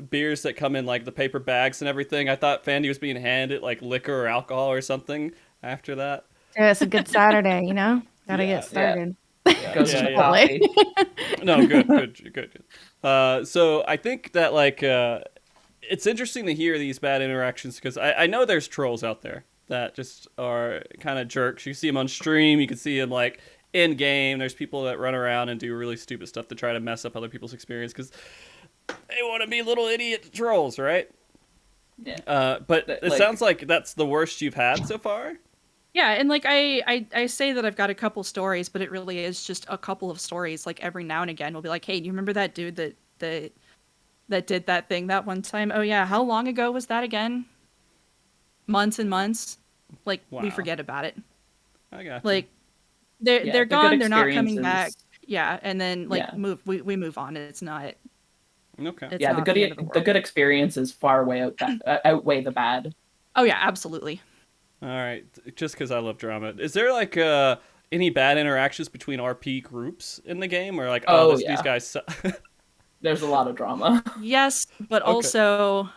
beers that come in like the paper bags and everything. I thought Fandy was being handed like liquor or alcohol or something after that. Yeah, it's a good Saturday, Gotta get started. Yeah. No, good. So I think that it's interesting to hear these bad interactions because I know there's trolls out there that just are kind of jerks. You see them on stream, you can see them like in game. There's people that run around and do really stupid stuff to try to mess up other people's experience because they want to be little idiot trolls, right? Yeah. But it sounds like that's the worst you've had so far. Yeah, and like I say that I've got a couple stories, but it really is just a couple of stories. Like every now and again, we'll be like, "Hey, do you remember that dude that did that thing that one time? Oh yeah, how long ago was that again? Months and months." Like we Wow. forget about it. I got you. Like Yeah, they're the good gone, they're not coming back. experiences. Yeah, and then like Yeah. we move on. It's not Okay. it's Yeah, not the end of the the world. good experiences far outweigh the bad. Oh yeah, absolutely. All right. Just because I love drama, is there like any bad interactions between RP groups in the game, or like, oh, Oh these yeah, guys? there's a lot of drama. Yes, but Okay. also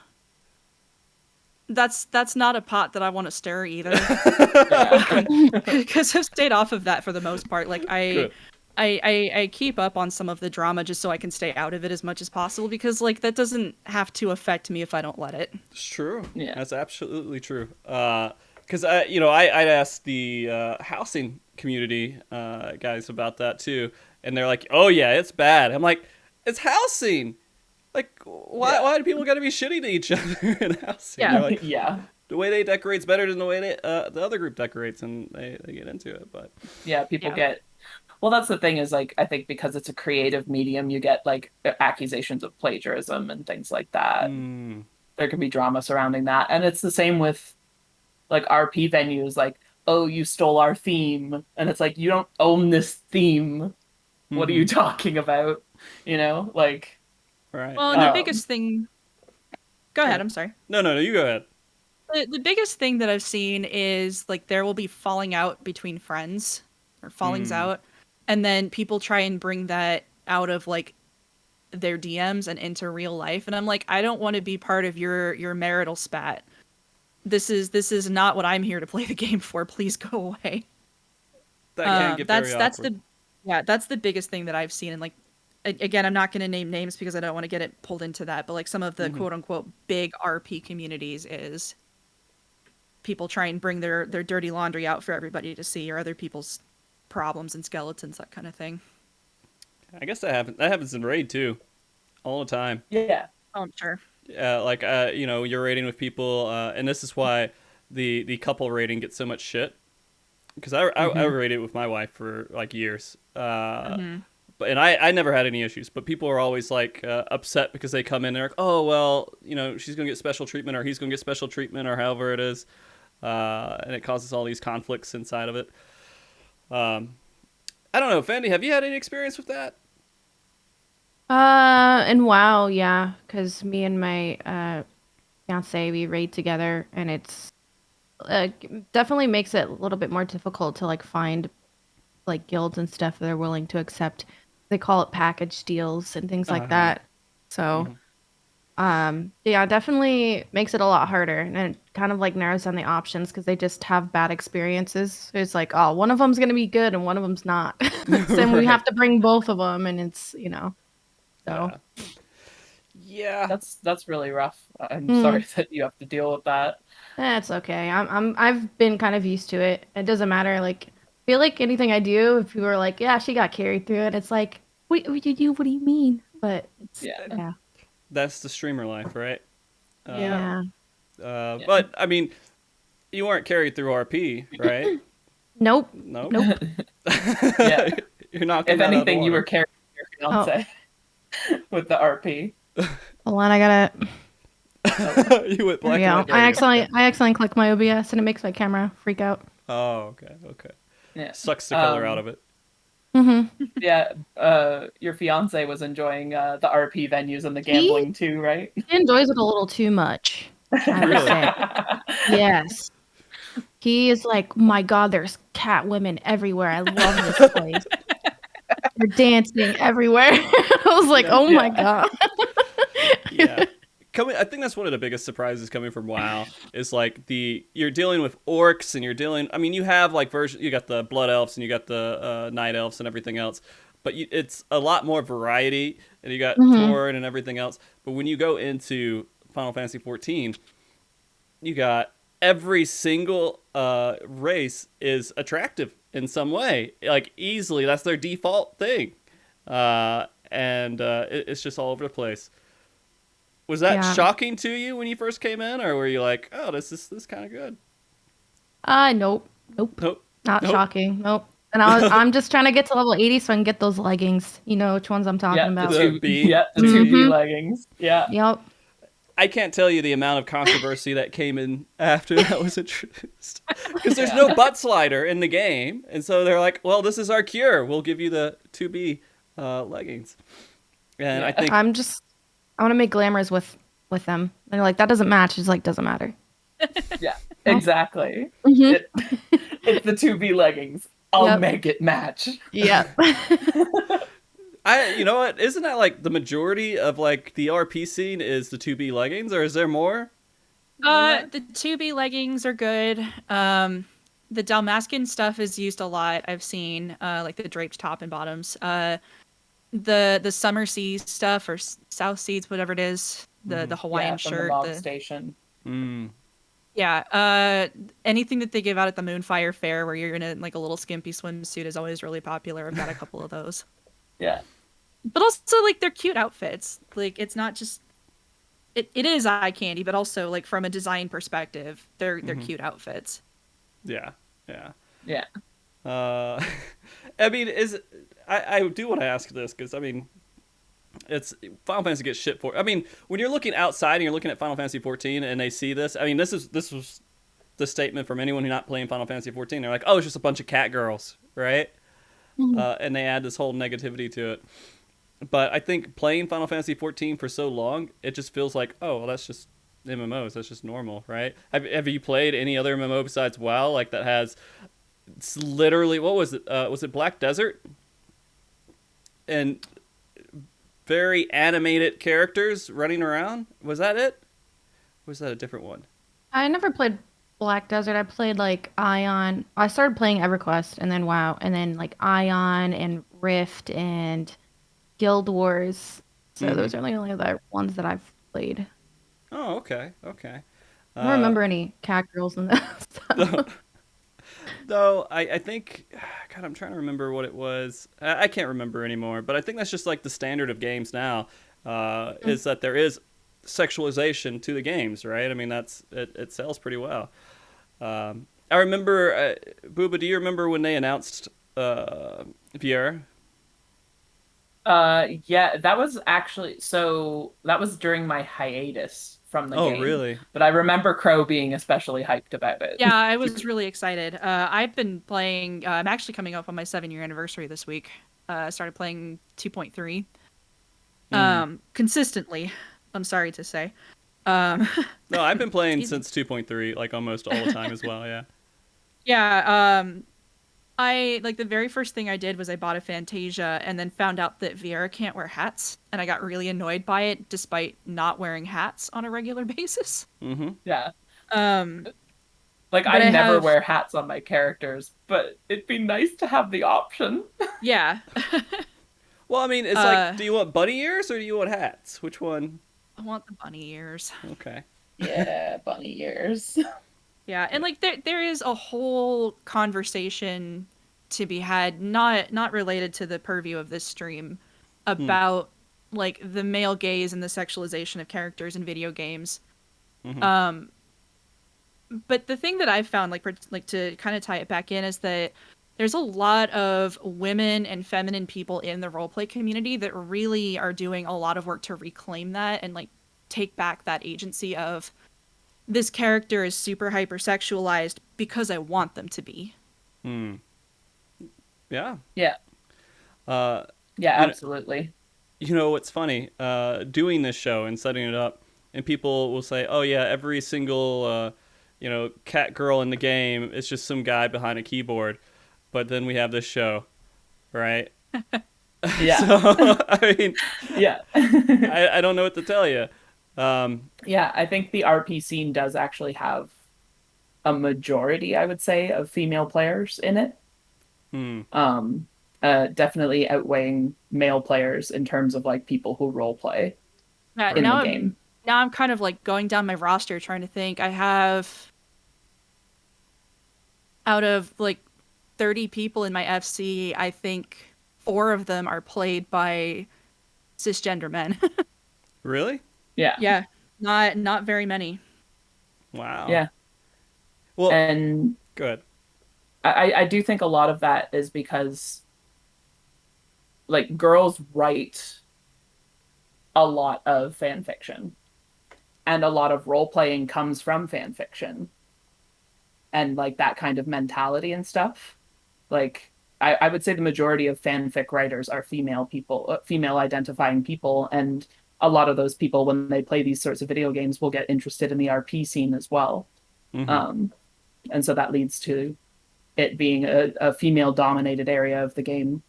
that's not a pot that I want to stir either. Yeah. Because I've stayed off of that for the most part. Like Good. I keep up on some of the drama just so I can stay out of it as much as possible because like that doesn't have to affect me if I don't let it. It's true. Yeah. That's absolutely true. Because I'd asked the housing community guys about that too, and they're like, "Oh yeah, it's bad." I'm like, "It's housing. Like, why do people got to be shitty to each other in housing?" Yeah. They're like, Yeah. the way they decorate's better than the way the other group decorates, and they get into it. But Yeah, people Yeah. get. Well, that's the thing is like I think because it's a creative medium, you get like accusations of plagiarism and things like that. There can be drama surrounding that, and it's the same with like RP venues. Like, oh, you stole our theme, and it's like you don't own this theme. What are you talking about? You know, like. right. Well, and the Um, biggest thing. Go ahead. I'm sorry. No, you go ahead. The biggest thing that I've seen is like there will be falling out between friends or fallings out, and then people try and bring that out of like their DMs and into real life, and I'm like, I don't want to be part of your marital spat. This is not what I'm here to play the game for. Please go away. That can get very That's awkward. that's the biggest thing that I've seen, and like again, I'm not going to name names because I don't want to get it pulled into that, but like some of the quote unquote big RP communities is people try and bring their dirty laundry out for everybody to see, or other people's problems and skeletons, that kind of thing. I guess that happens. That happens in raid too, all the time. yeah. Oh, I'm sure. Like you're raiding with people, and this is why the couple rating gets so much shit. Because I raided with my wife for like years, but and I never had any issues. But people are always like upset because they come in and they're like, oh well, she's gonna get special treatment, or he's gonna get special treatment, or however it is, and it causes all these conflicts inside of it. I don't know, Fandy, have you had any experience with that? And WoW, yeah, because me and my fiance, we raid together, and it's definitely makes it a little bit more difficult to like find like guilds and stuff that are willing to accept. They call it package deals and things like that. So, yeah, definitely makes it a lot harder, and it kind of like narrows down the options because they just have bad experiences. It's like, oh, one of them's gonna be good and one of them's not. So we have to bring both of them, and it's so. Yeah. That's really rough. I'm sorry that you have to deal with that. That's okay. I've been kind of used to it. It doesn't matter. Like, I feel like anything I do, if people are like, yeah, she got carried through it, it's like, wait, what do you mean? But it's, yeah. That's the streamer life, right? Yeah. But I mean, you weren't carried through RP, right? Nope. Nope. Yeah. You're not. If anything, you were carrying your fiance with the RP. Hold on, I gotta. You went black. Yeah, and white. I accidentally clicked my OBS and it makes my camera freak out. Oh, okay. Yeah. Sucks the color out of it. Yeah. Your fiance was enjoying the RP venues and the gambling too, right? He enjoys it a little too much, I would say. Yes. He is like, my God, there's cat women everywhere. I love this place. They're dancing everywhere. I was like, oh my God. Yeah. I think that's one of the biggest surprises coming from WoW is like you're dealing with orcs and you have like you got the blood elves and you got the night elves and everything else, but it's a lot more variety, and you got Tauren and everything else. But when you go into Final Fantasy 14, you got every single race is attractive in some way, like easily. That's their default thing, and it's just all over the place. Was that shocking to you when you first came in, or were you like, oh, this is kind of good? Nope. Nope. Nope. Not Nope. shocking. Nope. And I'm just trying to get to level 80 so I can get those leggings. You know which ones I'm talking about. The B. Yeah, the 2B Mhm. leggings. Yeah. Yep. I can't tell you the amount of controversy that came in after that was introduced. Because there's no butt slider in the game. And so they're like, well, this is our cure. We'll give you the 2B leggings. And I think... I want to make glamours with them. And they're like, that doesn't match. It's like, doesn't matter. Yeah, exactly. Mhm. It's the 2B leggings. I'll Yep. make it match. Yeah. You know what? Isn't that like the majority of like the RP scene is the 2B leggings, or is there more? The 2B leggings are good. The Dalmascan stuff is used a lot. I've seen like the draped top and bottoms. The summer seas stuff or South Seas, whatever it is. The Hawaiian from shirt. the Mog Station. Yeah. Anything that they give out at the Moonfire Fair where you're in like a little skimpy swimsuit is always really popular. I've got a couple of those. Yeah. But also like they're cute outfits. Like it's not just it is eye candy, but also like from a design perspective, they're cute outfits. Yeah. Yeah. I mean, I do want to ask this because I mean, it's Final Fantasy gets shit for. I mean, when you're looking outside and you're looking at Final Fantasy 14 and they see this, I mean, this was the statement from anyone who's not playing Final Fantasy 14. They're like, oh, it's just a bunch of cat girls, right? And they add this whole negativity to it. But I think playing Final Fantasy 14 for so long, it just feels like, oh, well, that's just MMOs. That's just normal, right? Have you played any other MMO besides WoW, like that has it's literally, what was it? Was it Black Desert? And very animated characters running around? Was that it? Or was that a different one? I never played Black Desert. I played like Ion. I started playing EverQuest and then WoW and then like Ion and Rift and Guild Wars. So those are the only other ones that I've played. Oh, okay. I don't remember any cat girls in that. Though I think, God, I'm trying to remember what it was. I can't remember anymore. But I think that's just like the standard of games now, is that there is sexualization to the games, right? I mean, it sells pretty well. I remember, Booba, do you remember when they announced VR? Yeah, that was during my hiatus from the game. Oh, really? But I remember Crow being especially hyped about it. Yeah, I was really excited. I've been playing. I'm actually coming up on my 7-year anniversary this week. I started playing 2.3 consistently. I'm sorry to say. No, I've been playing since 2.3, like almost all the time as well. Yeah. Yeah. I like the very first thing I did was I bought a Fantasia and then found out that Viera can't wear hats, and I got really annoyed by it despite not wearing hats on a regular basis. Yeah. Like I never wear hats on my characters, but it'd be nice to have the option. Yeah. Well, I mean, it's like, do you want bunny ears or do you want hats? Which one? I want the bunny ears. Okay. Yeah, bunny ears. Yeah, and like there is a whole conversation to be had, not related to the purview of this stream, about like the male gaze and the sexualization of characters in video games. But the thing that I've found, like to kind of tie it back in, is that there's a lot of women and feminine people in the roleplay community that really are doing a lot of work to reclaim that and like take back that agency of, this character is super hypersexualized because I want them to be. Yeah. Yeah. Yeah, Absolutely. You know what's funny? Doing this show and setting it up, and people will say, "Oh yeah, every single cat girl in the game is just some guy behind a keyboard," but then we have this show, right? Yeah. So I mean, yeah. I don't know what to tell you. Yeah, I think the RP scene does actually have a majority, I would say, of female players in it. Definitely outweighing male players in terms of like people who role play in the game. Now I'm kind of like going down my roster trying to think. I have, out of like 30 people in my FC, I think 4 of them are played by cisgender men. Really? Yeah. Yeah. Not very many. Wow. Yeah. Well, and go ahead. I do think a lot of that is because like girls write a lot of fan fiction, and a lot of role playing comes from fan fiction, and like that kind of mentality and stuff. Like I would say the majority of fanfic writers are female people, female identifying people, and a lot of those people, when they play these sorts of video games, will get interested in the RP scene as well. Mm-hmm. Um, and so that leads to it being a female dominated area of the game.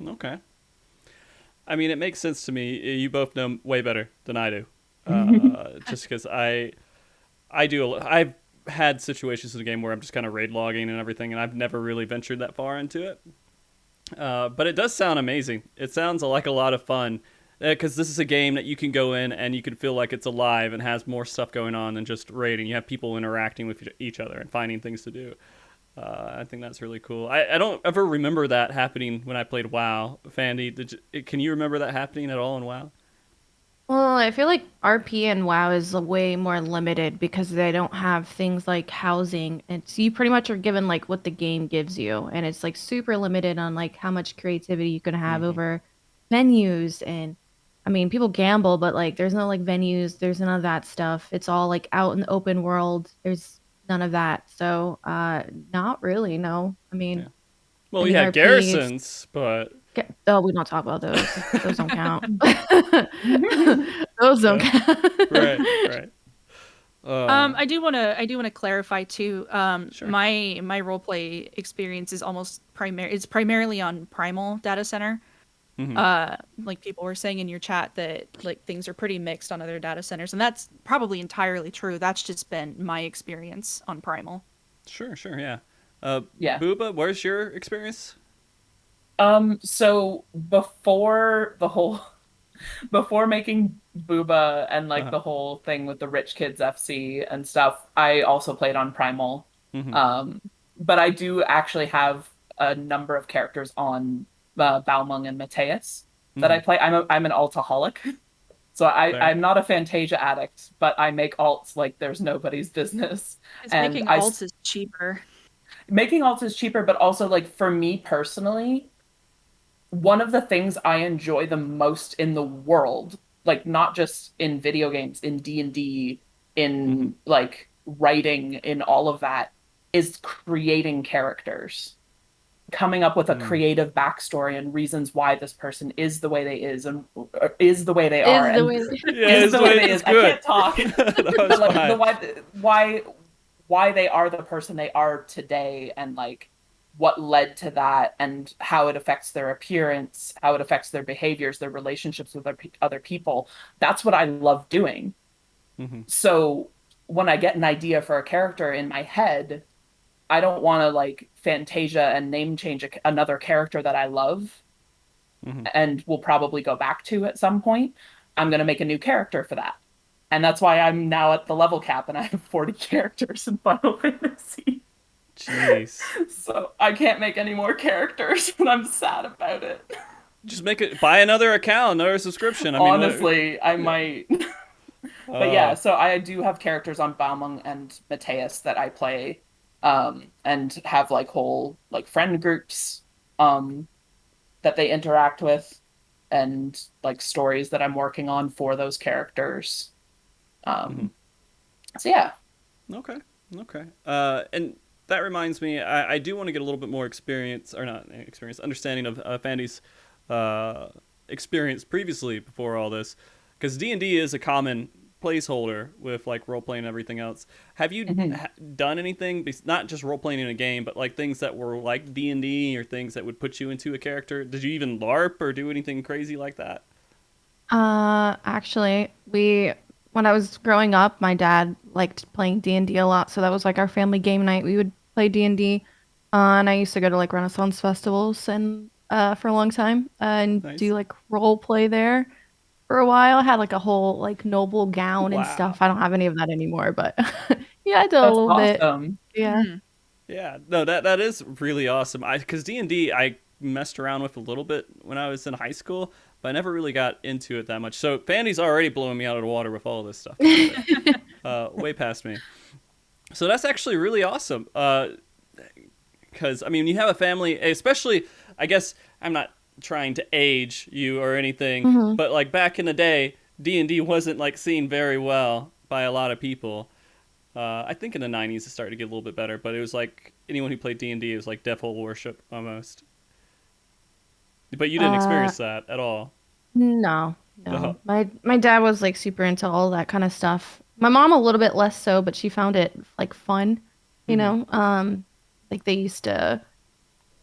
Okay. I mean, it makes sense to me. You both know way better than I do. Just because I do. I've had situations in the game where I'm just kind of raid logging and everything, and I've never really ventured that far into it. But it does sound amazing. It sounds like a lot of fun. Because this is a game that you can go in and you can feel like it's alive and has more stuff going on than just raiding. You have people interacting with each other and finding things to do. I think that's really cool. I don't ever remember that happening when I played WoW. Fandy, can you remember that happening at all in WoW? Well, I feel like RP and WoW is way more limited because they don't have things like housing. And so you pretty much are given like what the game gives you. And it's like super limited on like how much creativity you can have over menus. And I mean, people gamble, but like there's no like venues, there's none of that stuff. It's all like out in the open world. There's none of that. So not really, no. I mean, Yeah. Well, any you had RP, it's garrisons, but oh, we don't talk about those. Those don't count. Those don't count. right. I do wanna clarify too. Sure. My roleplay experience is it's primarily on Primal Data Center. Like people were saying in your chat that like things are pretty mixed on other data centers, and that's probably entirely true. That's just been my experience on Primal. Sure, yeah. Yeah. Booba, where's your experience? So before making Booba and like the whole thing with the Rich Kids FC and stuff, I also played on Primal. But I do actually have a number of characters on Balmung and Mateus that I play. I'm an altaholic. So I'm not a Fantasia addict, but I make alts like there's nobody's business. And making alts is cheaper. Making alts is cheaper, but also like for me personally, one of the things I enjoy the most in the world, like not just in video games, in D&D, in like writing, in all of that, is creating characters. Coming up with a creative backstory and reasons why this person is the way they is and is the way they are. Is the way they is. I can't talk. But like why they are the person they are today, and like what led to that, and how it affects their appearance, how it affects their behaviors, their relationships with other people. That's what I love doing. So when I get an idea for a character in my head, I don't want to like Fantasia and name change another character that I love and will probably go back to at some point. I'm going to make a new character for that. And that's why I'm now at the level cap and I have 40 characters in Final Fantasy. Jeez. So I can't make any more characters and I'm sad about it. Just buy another account, another subscription. I mean, honestly, I might. But yeah, so I do have characters on Balmung and Mateus that I play. And have like whole like friend groups that they interact with, and like stories that I'm working on for those characters. So yeah. Okay. And that reminds me, I do want to get a little bit more understanding of Fandy's experience previously before all this, because D&D is a common placeholder with like role playing and everything else. Have you done anything, not just role playing in a game, but like things that were like D&D or things that would put you into a character? Did you even LARP or do anything crazy like that? Actually, when I was growing up, my dad liked playing D&D a lot, so that was like our family game night. We would play D&D, and I used to go to like Renaissance festivals and for a long time and do like role play there. For a while, I had like a whole like noble gown and stuff. I don't have any of that anymore, but yeah, I did a little bit. Yeah. Yeah, no, that is really awesome. Because D&D, I messed around with a little bit when I was in high school, but I never really got into it that much. So Fandy's already blowing me out of the water with all this stuff. Way past me. So that's actually really awesome. Because, I mean, you have a family, especially, I guess, I'm not trying to age you or anything, but, like, back in the day, D&D wasn't, like, seen very well by a lot of people. I think in the 90s it started to get a little bit better, but it was like anyone who played D&D, it was like devil worship almost. But you didn't experience that at all. No, Oh. no. My dad was like super into all that kind of stuff. My mom a little bit less so, but she found it like fun, you know. Like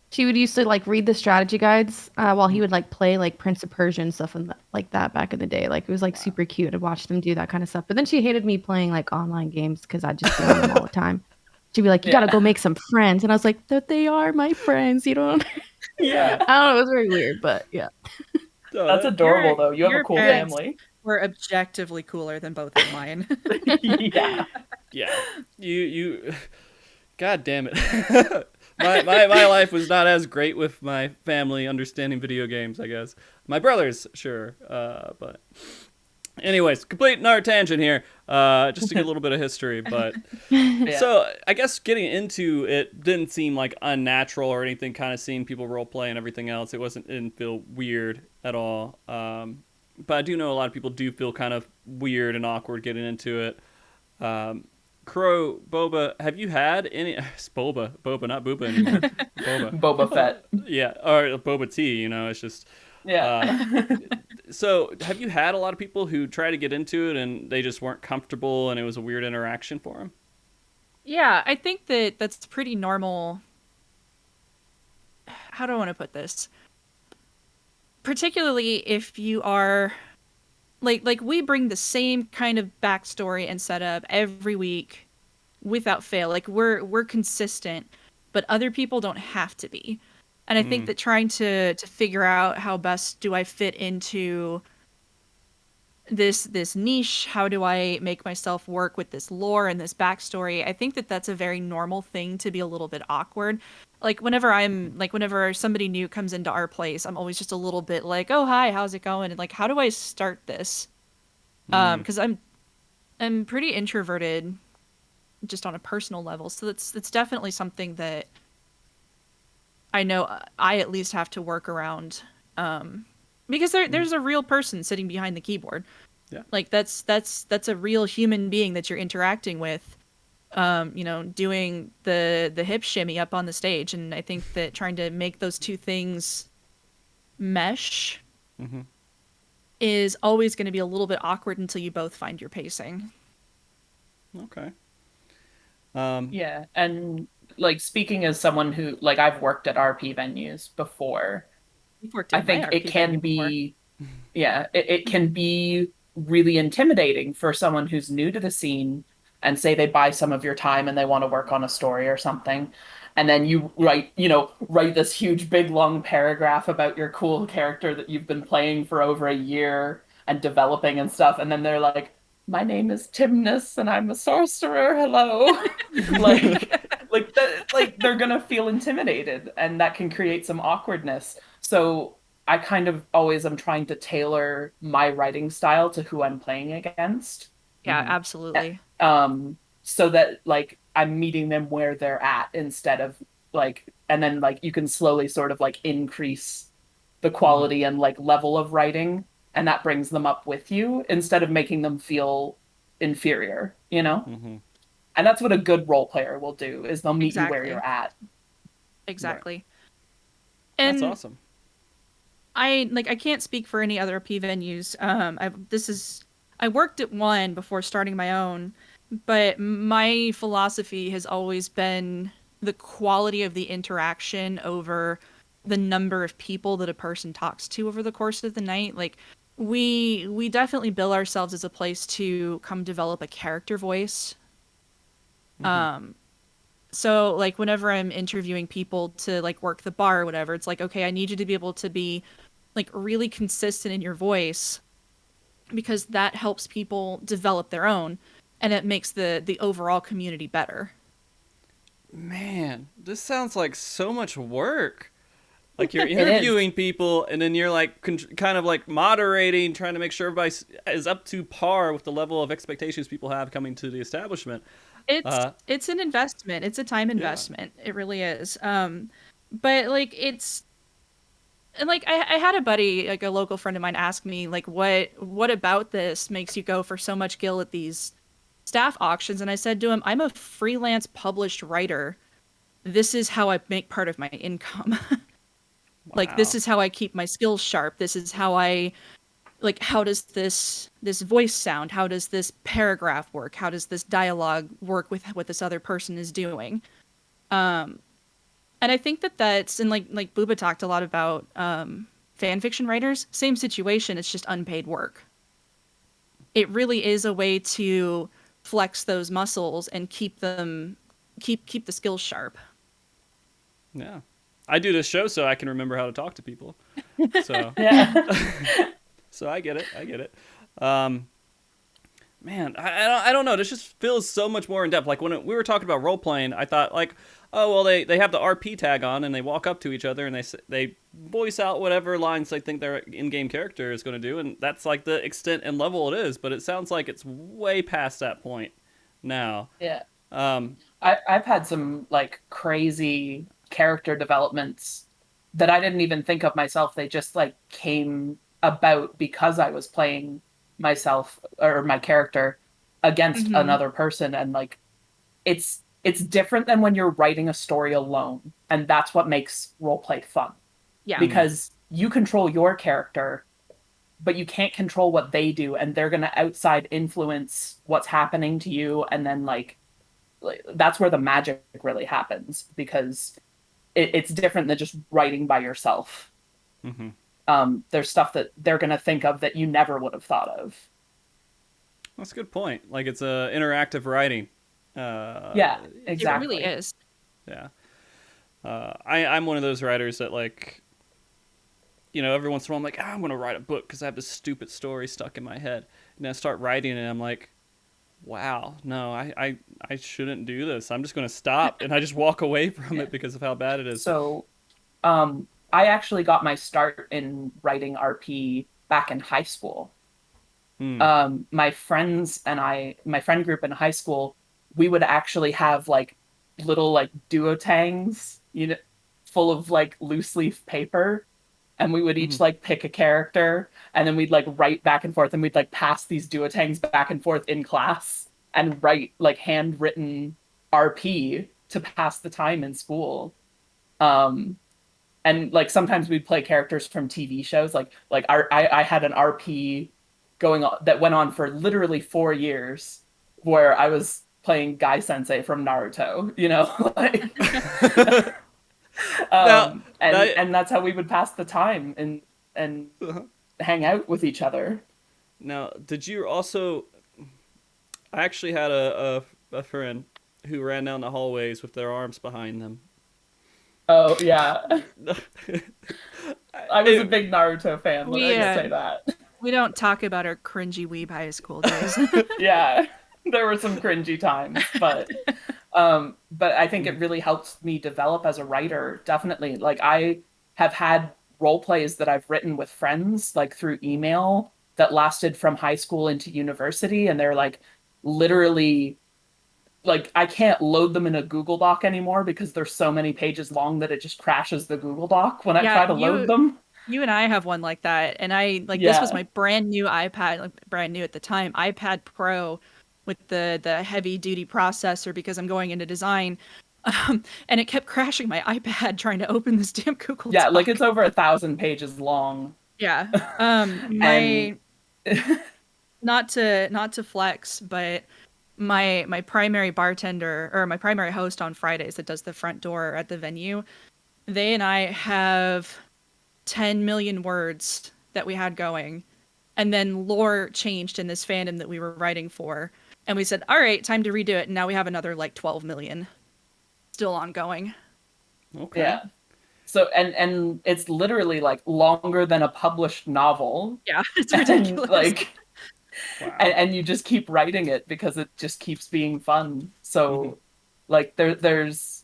she would used to like read the strategy guides while he would like play like Prince of Persia and stuff like that back in the day. Like it was like super cute to watch them do that kind of stuff. But then she hated me playing like online games because I'd just be on them all the time. She'd be like, "You gotta go make some friends," and I was like, "That they are my friends, you don't." Yeah. I don't know. It was very weird, but yeah. That's adorable, though. You have your a cool parents family. Were objectively cooler than both of mine. Yeah. Yeah. You God damn it. My life was not as great with my family understanding video games, I guess. My brothers, sure. But anyways, complete another tangent here. Just to get a little bit of history, but so I guess getting into it didn't seem like unnatural or anything, kind of seeing people role play and everything else. It didn't feel weird at all. But I do know a lot of people do feel kind of weird and awkward getting into it. Crow, Boba, have you had any... It's Boba, not Booba anymore. Boba. Boba Fett. Yeah, or Boba Tea, you know, it's just... Yeah. So, have you had a lot of people who try to get into it and they just weren't comfortable and it was a weird interaction for them? Yeah, I think that's pretty normal. How do I want to put this? Particularly if you are... Like we bring the same kind of backstory and setup every week without fail. Like we're consistent, but other people don't have to be. And I think that trying to figure out how best do I fit into this niche, how do I make myself work with this lore and this backstory, I think that's a very normal thing to be a little bit awkward. Like whenever somebody new comes into our place, I'm always just a little bit like, oh hi, how's it going? And like, how do I start this? Because I'm pretty introverted just on a personal level. So that's definitely something that I know I at least have to work around. Because there's a real person sitting behind the keyboard. Yeah. Like that's a real human being that you're interacting with. Doing the hip shimmy up on the stage, and I think that trying to make those two things mesh is always going to be a little bit awkward until you both find your pacing. Okay. Yeah, and like speaking as someone who like I've worked at RP venues before, I think it can be it can be really intimidating for someone who's new to the scene, and say they buy some of your time and they want to work on a story or something, and then you write this huge big long paragraph about your cool character that you've been playing for over a year and developing and stuff, and then they're like, my name is Timnus and I'm a sorcerer, hello. like they're gonna feel intimidated, and that can create some awkwardness. So I kind of always am trying to tailor my writing style to who I'm playing against. Yeah, absolutely. So that like I'm meeting them where they're at, instead of like, and then like you can slowly sort of like increase the quality and like level of writing, and that brings them up with you instead of making them feel inferior, you know? And that's what a good role player will do, is they'll meet you where you're at. Exactly. Right. And that's awesome. I can't speak for any other P venues. I worked at one before starting my own, but my philosophy has always been the quality of the interaction over the number of people that a person talks to over the course of the night. Like we definitely bill ourselves as a place to come develop a character voice. So like whenever I'm interviewing people to like work the bar or whatever, it's like, okay, I need you to be able to be like really consistent in your voice, because that helps people develop their own, and it makes the overall community better. Man, this sounds like so much work. Like you're interviewing people, and then you're like kind of like moderating, trying to make sure everybody is up to par with the level of expectations people have coming to the establishment. It's an investment. It's a time investment. It really is. But like it's and like I had a buddy, like a local friend of mine, ask me like what about this makes you go for so much gil at these staff auctions? And I said to him, I'm a freelance published writer. This is how I make part of my income. Like this is how I keep my skills sharp. This is how I like how does this voice sound? How does this paragraph work? How does this dialogue work with what this other person is doing? And I think that's and like Booba talked a lot about fan fiction writers, same situation, it's just unpaid work. It really is a way to flex those muscles and keep the skills sharp. Yeah. I do this show so I can remember how to talk to people. So so I get it. Man, I don't know. This just feels so much more in depth. Like when we were talking about role playing, I thought like, oh well, they have the RP tag on and they walk up to each other and they voice out whatever lines they think their in-game character is going to do, and that's like the extent and level it is. But it sounds like it's way past that point now. Yeah. I've had some like crazy character developments that I didn't even think of myself. They just like came about because I was playing myself or my character against another person, and like it's different than when you're writing a story alone, and that's what makes roleplay fun. Yeah. Because you control your character, but you can't control what they do, and they're going to outside influence what's happening to you, and then like that's where the magic really happens, because it's different than just writing by yourself. There's stuff that they're going to think of that you never would have thought of. That's a good point. Like it's a interactive writing. Yeah, exactly. It really is. Yeah. I'm one of those writers that like, you know, every once in a while I'm like, I'm going to write a book because I have this stupid story stuck in my head. And I start writing and I'm like, wow, no, I shouldn't do this. I'm just going to stop. And I just walk away from it because of how bad it is. So, I actually got my start in writing RP back in high school. My friends and my friend group in high school, we would actually have like little like duotangs, you know, full of like loose leaf paper, and we would each like pick a character, and then we'd like write back and forth, and we'd like pass these duotangs back and forth in class and write like handwritten RP to pass the time in school. And like sometimes we'd play characters from TV shows. Like I had an RP going on that went on for literally 4 years, where I was playing Guy Sensei from Naruto. You know, like, and that's how we would pass the time and hang out with each other. Now, did you also? I actually had a friend who ran down the hallways with their arms behind them. Oh, yeah. I was a big Naruto fan, let me say that. We don't talk about our cringy weeb high school days. Yeah, there were some cringy times, but I think it really helped me develop as a writer, definitely. Like, I have had role plays that I've written with friends, like, through email that lasted from high school into university, and they're, like, literally... Like, I can't load them in a Google Doc anymore because they're so many pages long that it just crashes the Google Doc when I try to load them. You and I have one like that. And this was my brand new iPad, like brand new at the time, iPad Pro with the heavy duty processor because I'm going into design. And it kept crashing my iPad trying to open this damn Google Doc. Yeah, like it's over 1,000 pages long. Yeah. Not to flex, but my primary bartender or my primary host on Fridays that does the front door at the venue, they and I have 10 million words that we had going, and then lore changed in this fandom that we were writing for, and we said, all right, time to redo it, and now we have another like 12 million still ongoing. Okay. Yeah. So and it's literally like longer than a published novel. Yeah, it's ridiculous. And, like Wow. And you just keep writing it because it just keeps being fun. So, like, there's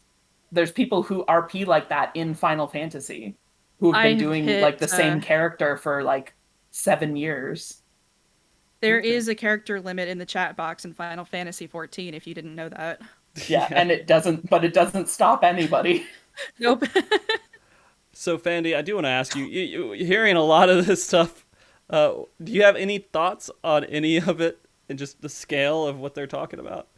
people who RP like that in Final Fantasy who have been doing like the same character for like 7 years. There Okay. is a character limit in the chat box in Final Fantasy 14 if you didn't know that. Yeah, and it doesn't stop anybody. Nope. So, Fandy, I do want to ask you, hearing a lot of this stuff, do you have any thoughts on any of it and just the scale of what they're talking about?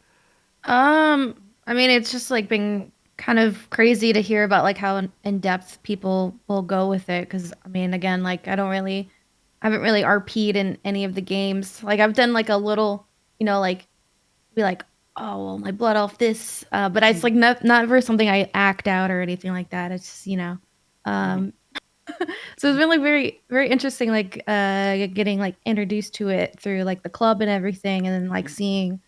I mean, it's just like been kind of crazy to hear about like how in depth people will go with it. Because I mean, again, like I haven't really RP'd in any of the games. Like I've done like a little, like be like, oh well, my blood elf this, but it's like not ever something I act out or anything like that. It's just, um, so it's been like very very interesting, like getting like introduced to it through like the club and everything, and then like seeing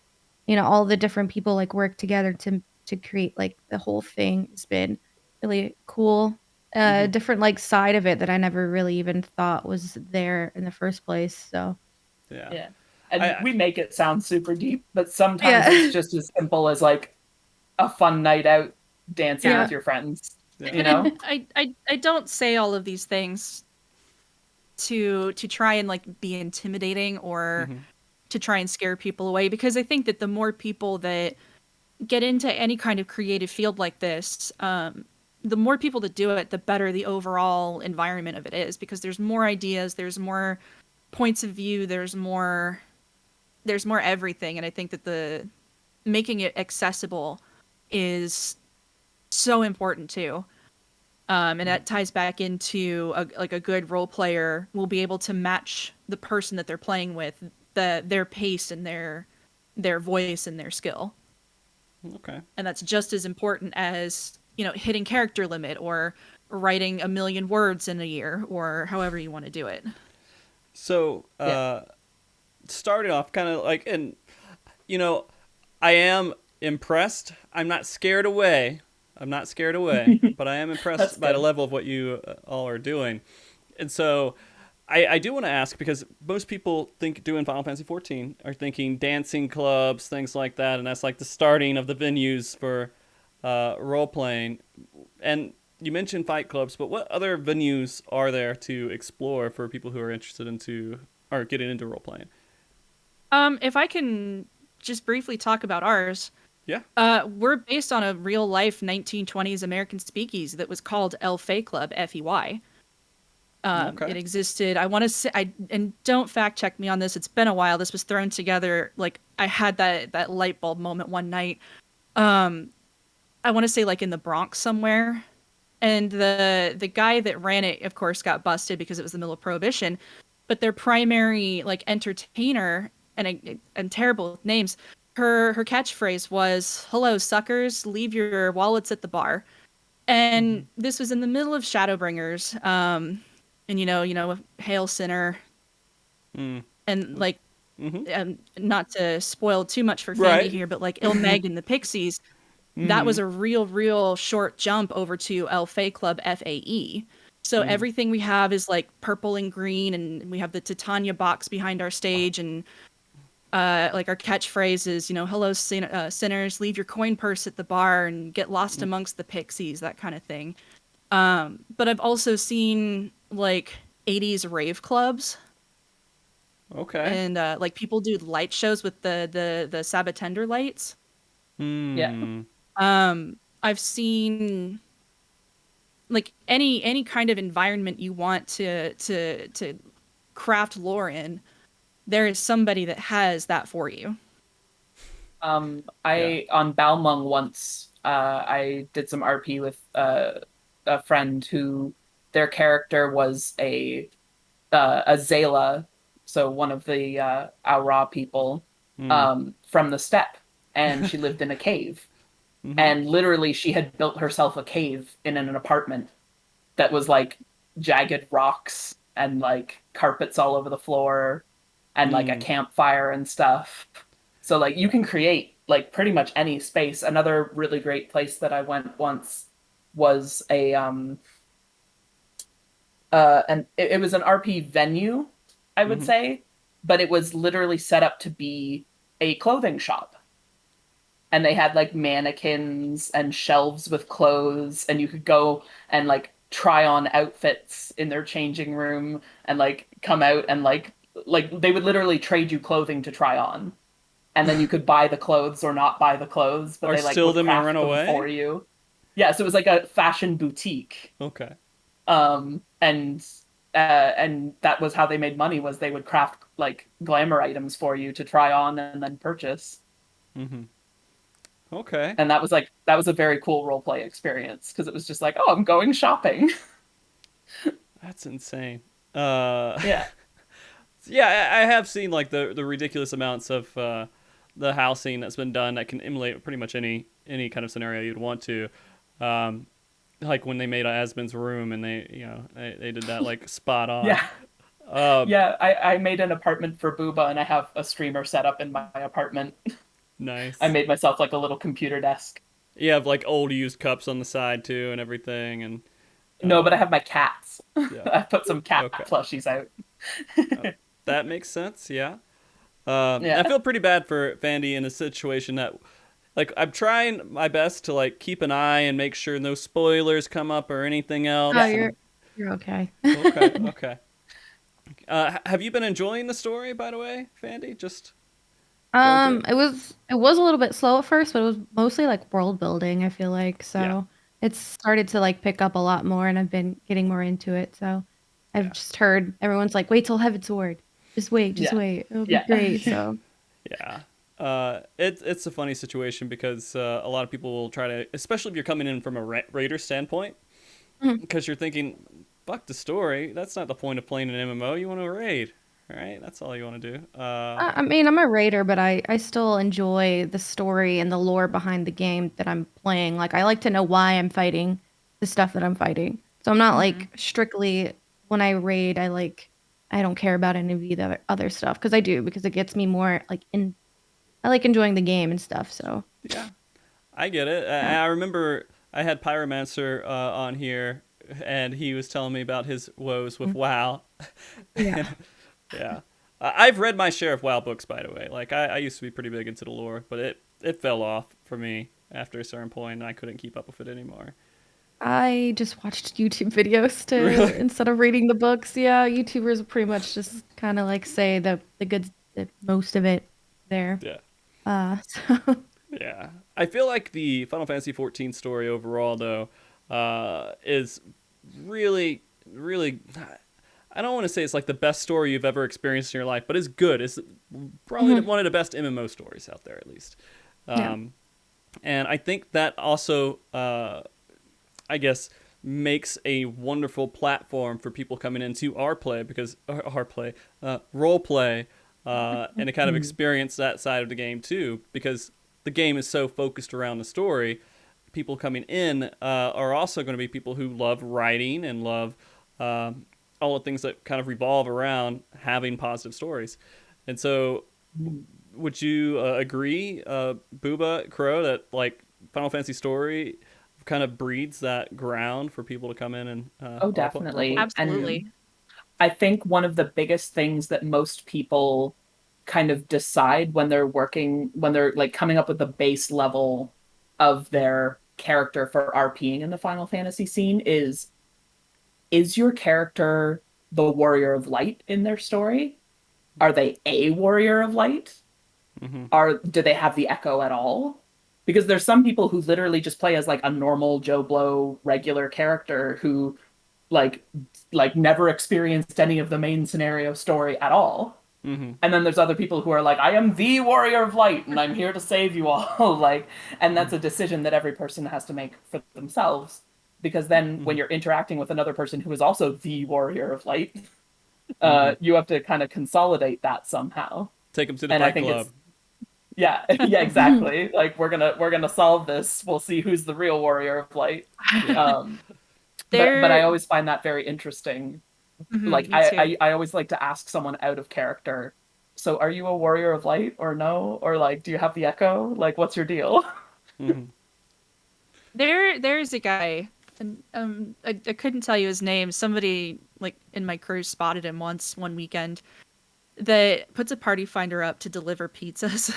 all the different people like work together to create like the whole thing. Has been really cool. Different like side of it that I never really even thought was there in the first place. So Yeah. Yeah. And I we make it sound super deep, but sometimes yeah. it's just as simple as like a fun night out dancing Yeah. with your friends. Yeah. You know? I don't say all of these things to try and like be intimidating or to try and scare people away, because I think that the more people that get into any kind of creative field like this, the more people that do it, the better the overall environment of it is, because there's more ideas, there's more points of view, there's more everything. And I think that the making it accessible is so important too. And that ties back into a good role player will be able to match the person that they're playing with, their pace and their voice and their skill. Okay. And that's just as important as, hitting character limit or writing 1 million words in a year or however you want to do it. So, starting off kind of like, and, I am impressed. I'm not scared away. But I am impressed by the level of what you all are doing. And so I do want to ask, because most people think doing Final Fantasy 14 are thinking dancing clubs, things like that, and that's like the starting of the venues for role-playing. And you mentioned fight clubs, but what other venues are there to explore for people who are interested or getting into role-playing? If I can just briefly talk about ours. Yeah. We're based on a real life 1920s American speakeasy that was called El Fey Club, FEY. Okay. It existed. I want to say, and don't fact check me on this. It's been a while. This was thrown together. Like I had that light bulb moment one night. I want to say like in the Bronx somewhere. And the guy that ran it, of course, got busted because it was the middle of Prohibition. But their primary like entertainer and terrible with names. Her catchphrase was, "Hello, suckers, leave your wallets at the bar." And this was in the middle of Shadowbringers, and Hail Sinner, and like, not to spoil too much for Fandy here, but like Ilmeg and the Pixies, that was a real short jump over to El Fey Club FAE. So everything we have is like purple and green, and we have the Titania box behind our stage, and like our catchphrase is, "Hello, sinners, leave your coin purse at the bar and get lost amongst the pixies," that kind of thing. But I've also seen like 80s rave clubs. Okay. And like people do light shows with the Sabatender lights. Yeah. I've seen like any kind of environment you want to craft lore in. There is somebody that has that for you. On Balmung once, I did some RP with a friend who their character was a Zayla, so one of the Aura people from the steppe, and she lived in a cave. And literally she had built herself a cave in an apartment that was like jagged rocks and like carpets all over the floor and like a campfire and stuff. So like you can create like pretty much any space. Another really great place that I went once was it was an RP venue, I would say, but it was literally set up to be a clothing shop. And they had like mannequins and shelves with clothes, and you could go and like try on outfits in their changing room and like come out and like like they would literally trade you clothing to try on, and then you could buy the clothes or not buy the clothes, but Or they like steal would them and craft run them away? for you. Yeah, so it was like a fashion boutique. Okay. And that was how they made money, was they would craft like glamour items for you to try on and then purchase. Mm-hmm. Okay. And that was a very cool role play experience, because it was just like, oh, I'm going shopping. That's insane. Yeah. Yeah, I have seen like the ridiculous amounts of the housing that's been done that can emulate pretty much any kind of scenario you'd want to. Like when they made Asmund's room, and they did that like spot on. Yeah. Um, Yeah, I made an apartment for Booba, and I have a streamer set up in my apartment. Nice. I made myself like a little computer desk. You have like old used cups on the side too, and everything, and No, but I have my cats. yeah. I put some cat Okay. plushies out. That makes sense. Yeah. Yeah. I feel pretty bad for Fandy in a situation that, like, I'm trying my best to like keep an eye and make sure no spoilers come up or anything else. Oh, you're okay. Okay. Okay. Have you been enjoying the story, by the way, Fandy? Just It was a little bit slow at first, but it was mostly like world building, I feel like. So Yeah. it's started to like pick up a lot more, and I've been getting more into it. So I've just heard everyone's like, wait till Heaven's Sword. Just wait, Yeah. wait. It'll be Yeah. great. So yeah. It's a funny situation because a lot of people will try to, especially if you're coming in from a raider standpoint, because you're thinking, fuck the story. That's not the point of playing an MMO. You want to raid, right? That's all you want to do. I mean, I'm a raider, but I still enjoy the story and the lore behind the game that I'm playing. Like, I like to know why I'm fighting the stuff that I'm fighting. So I'm not like strictly, when I raid, I don't care about any of the other stuff, because I do, because it gets me more like I like enjoying the game and stuff. So Yeah, I get it. I remember I had Pyromancer on here, and he was telling me about his woes with WoW. yeah. Yeah. I've read my share of WoW books, by the way. Like, I used to be pretty big into the lore, but it fell off for me after a certain point, and I couldn't keep up with it anymore. I just watched YouTube videos Really? instead of reading the books. Yeah, YouTubers pretty much just kind of like say the most of it there. Yeah. So Yeah. I feel like the Final Fantasy XIV story overall, though, is really, really... I don't want to say it's like the best story you've ever experienced in your life, but it's good. It's probably one of the best MMO stories out there, at least. And I think that also, I guess, makes a wonderful platform for people coming into role play, and to kind of experience that side of the game too, because the game is so focused around the story. People coming in are also going to be people who love writing and love all the things that kind of revolve around having positive stories. And so, would you agree, Booba, Crow, that like Final Fantasy story kind of breeds that ground for people to come in and Oh, definitely. Absolutely. And I think one of the biggest things that most people kind of decide when they're like coming up with the base level of their character for RPing in the Final Fantasy scene is your character the warrior of light in their story? Are they a warrior of light? Do they have the echo at all? Because there's some people who literally just play as like a normal Joe Blow regular character who like never experienced any of the main scenario story at all. And then there's other people who are like, I am the warrior of light and I'm here to save you all. Like, and that's a decision that every person has to make for themselves. Because then when you're interacting with another person who is also the warrior of light, you have to kind of consolidate that somehow. take them to the fight club. Yeah, yeah, exactly. Like we're gonna solve this. We'll see who's the real warrior of light. But I always find that very interesting. Like I always like to ask someone out of character. So are you a warrior of light or no? Or like, do you have the echo? Like, what's your deal? There's a guy, and I couldn't tell you his name. Somebody like in my crew spotted him one weekend that puts a party finder up to deliver pizzas.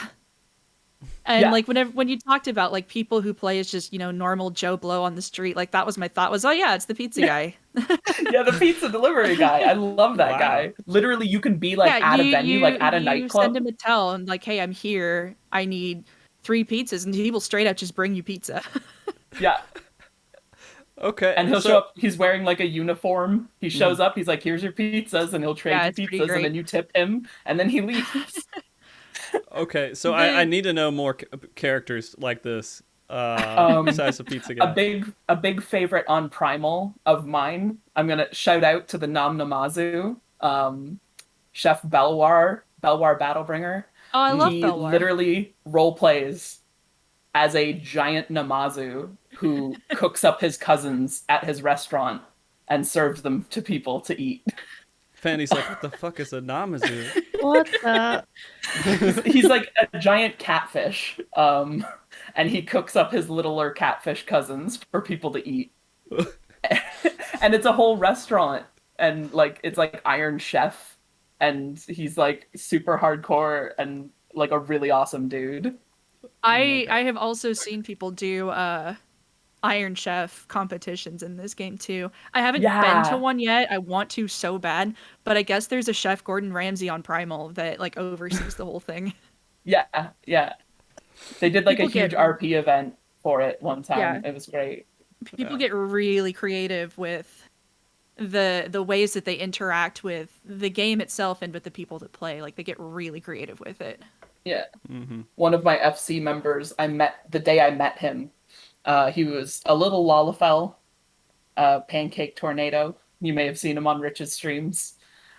And like when you talked about like people who play as just, normal Joe Blow on the street, like that was my thought was, oh yeah, it's the pizza guy. Yeah, the pizza delivery guy. I love that Wow. guy. Literally, you can be like at a venue, like at a you nightclub. send him a tell and like, hey, I'm here. I need 3 pizzas, and he will straight up just bring you pizza. Yeah. Okay. And he'll so, show up, he's wearing like a uniform. He shows up, he's like, here's your pizzas, and he'll trade Yeah, you it's pretty pizzas, and great. then you tip him, and then he leaves. Okay, so They- I need to know more characters like this. Besides the pizza guy. A big favorite on Primal of mine. I'm gonna shout out to the Nam Namazu, Chef Belwar Battlebringer. Oh, I love He Belwar. literally role plays as a giant Namazu who cooks up his cousins at his restaurant and serves them to people to eat. Fandy's like, what the fuck is a Namazu? What the? He's like a giant catfish, and he cooks up his littler catfish cousins for people to eat. And it's a whole restaurant, and like it's like Iron Chef, and he's like super hardcore and like a really awesome dude. I have also seen people do Iron Chef competitions in this game too. I haven't been to one yet. I want to so bad, but I guess there's a Chef Gordon Ramsay on Primal that like oversees the whole thing. Yeah. They did like People a huge get- RP event for it one time. Yeah. It was great. People get really creative with the ways that they interact with the game itself and with the people that play. Like they get really creative with it. Yeah. Mm-hmm. One of my FC members, I met the day I met him. He was a little Lalafell, Pancake Tornado. You may have seen him on Rich's streams.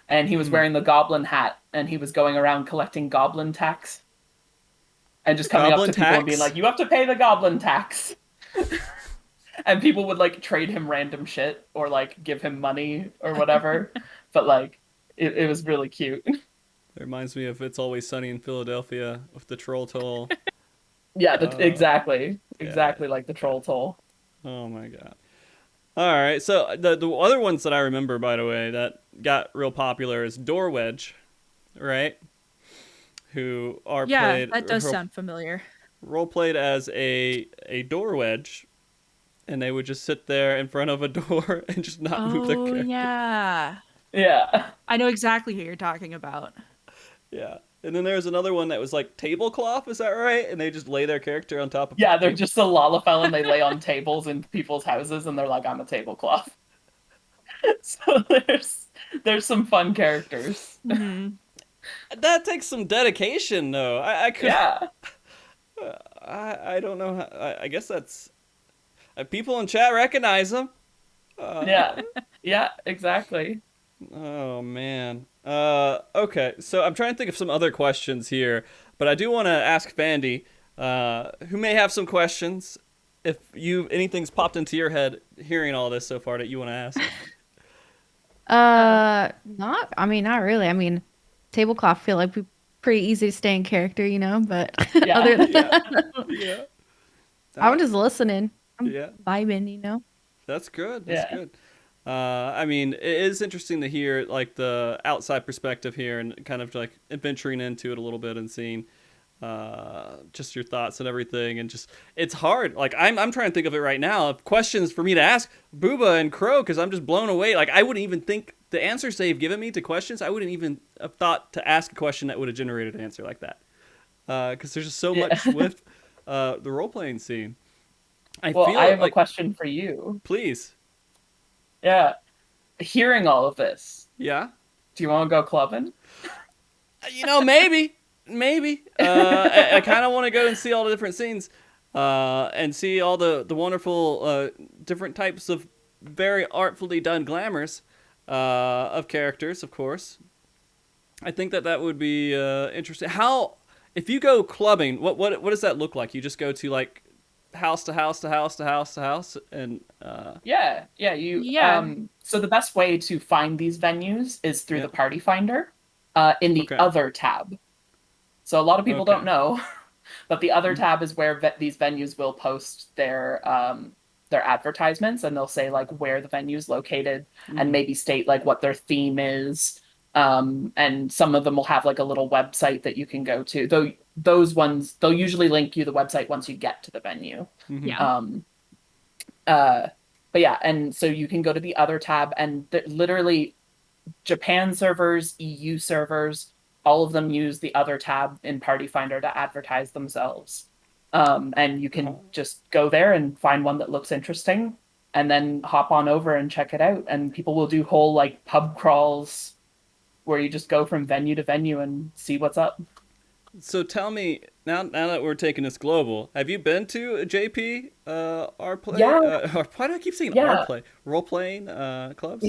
And he was wearing the goblin hat, and he was going around collecting goblin tax. And just coming Goblin up to people and being tax? like, you have to pay the goblin tax. And people would like trade him random shit or like give him money or whatever. But like, it was really cute. It reminds me of It's Always Sunny in Philadelphia with the troll toll. Yeah, exactly. Exactly like the troll toll. Oh my god. All right, so the other ones that I remember, by the way, that got real popular is Door Wedge, right? Who are played That does sound familiar. role played as a door wedge, and they would just sit there in front of a door and just not move their character. Yeah. Yeah. I know exactly who you're talking about. Yeah. And then there's another one that was like tablecloth, is that right? And they just lay their character on top of Yeah, they're just a Lalafell and they lay on tables in people's houses and they're like, I'm a tablecloth. So there's some fun characters. Mm-hmm. That takes some dedication, though. I could. Yeah. I don't know how. I guess that's. People in chat recognize them. Yeah, exactly. Oh man. Okay. So I'm trying to think of some other questions here, but I do want to ask Fandy, who may have some questions. If anything's popped into your head hearing all this so far that you want to ask. Not really. I mean, tablecloth feel like pretty easy to stay in character, you know, but Yeah. other than Yeah. I'm just listening. I'm Yeah. vibing, you know. That's good. That's Yeah. good. I mean, it is interesting to hear like the outside perspective here and kind of like adventuring into it a little bit and seeing just your thoughts and everything. And just, it's hard. Like I'm trying to think of it right now. Questions for me to ask Booba and Crow, because I'm just blown away. Like I wouldn't even think the answers they've given me to questions, I wouldn't even have thought to ask a question that would have generated an answer like that. Because there's just so much with the role-playing scene. I have like, a question for you. Please. Yeah. Hearing all of this, Yeah. do you want to go clubbing? You know, maybe. I kind of want to go and see all the different scenes and see all the wonderful different types of very artfully done glamours of characters, of course. I think that would be interesting. If you go clubbing, what does that look like? You just go to like house to house to house to house to house and Yeah. So the best way to find these venues is through the Party Finder in the Other tab. So a lot of people don't know, but the Other tab is where these venues will post their advertisements, and they'll say like where the venue is located and maybe state like what their theme is. And some of them will have like a little website that you can go to. Though those ones, they'll usually link you the website once you get to the venue. Yeah. But yeah, and so you can go to the other tab, and literally Japan servers, EU servers, all of them use the other tab in Party Finder to advertise themselves. And you can just go there and find one that looks interesting and then hop on over and check it out. And people will do whole like pub crawls where you just go from venue to venue and see what's up. So tell me, now that we're taking this global, have you been to a JP RPlay? Yeah. Why do I keep saying Yeah. RPlay? Role-playing clubs?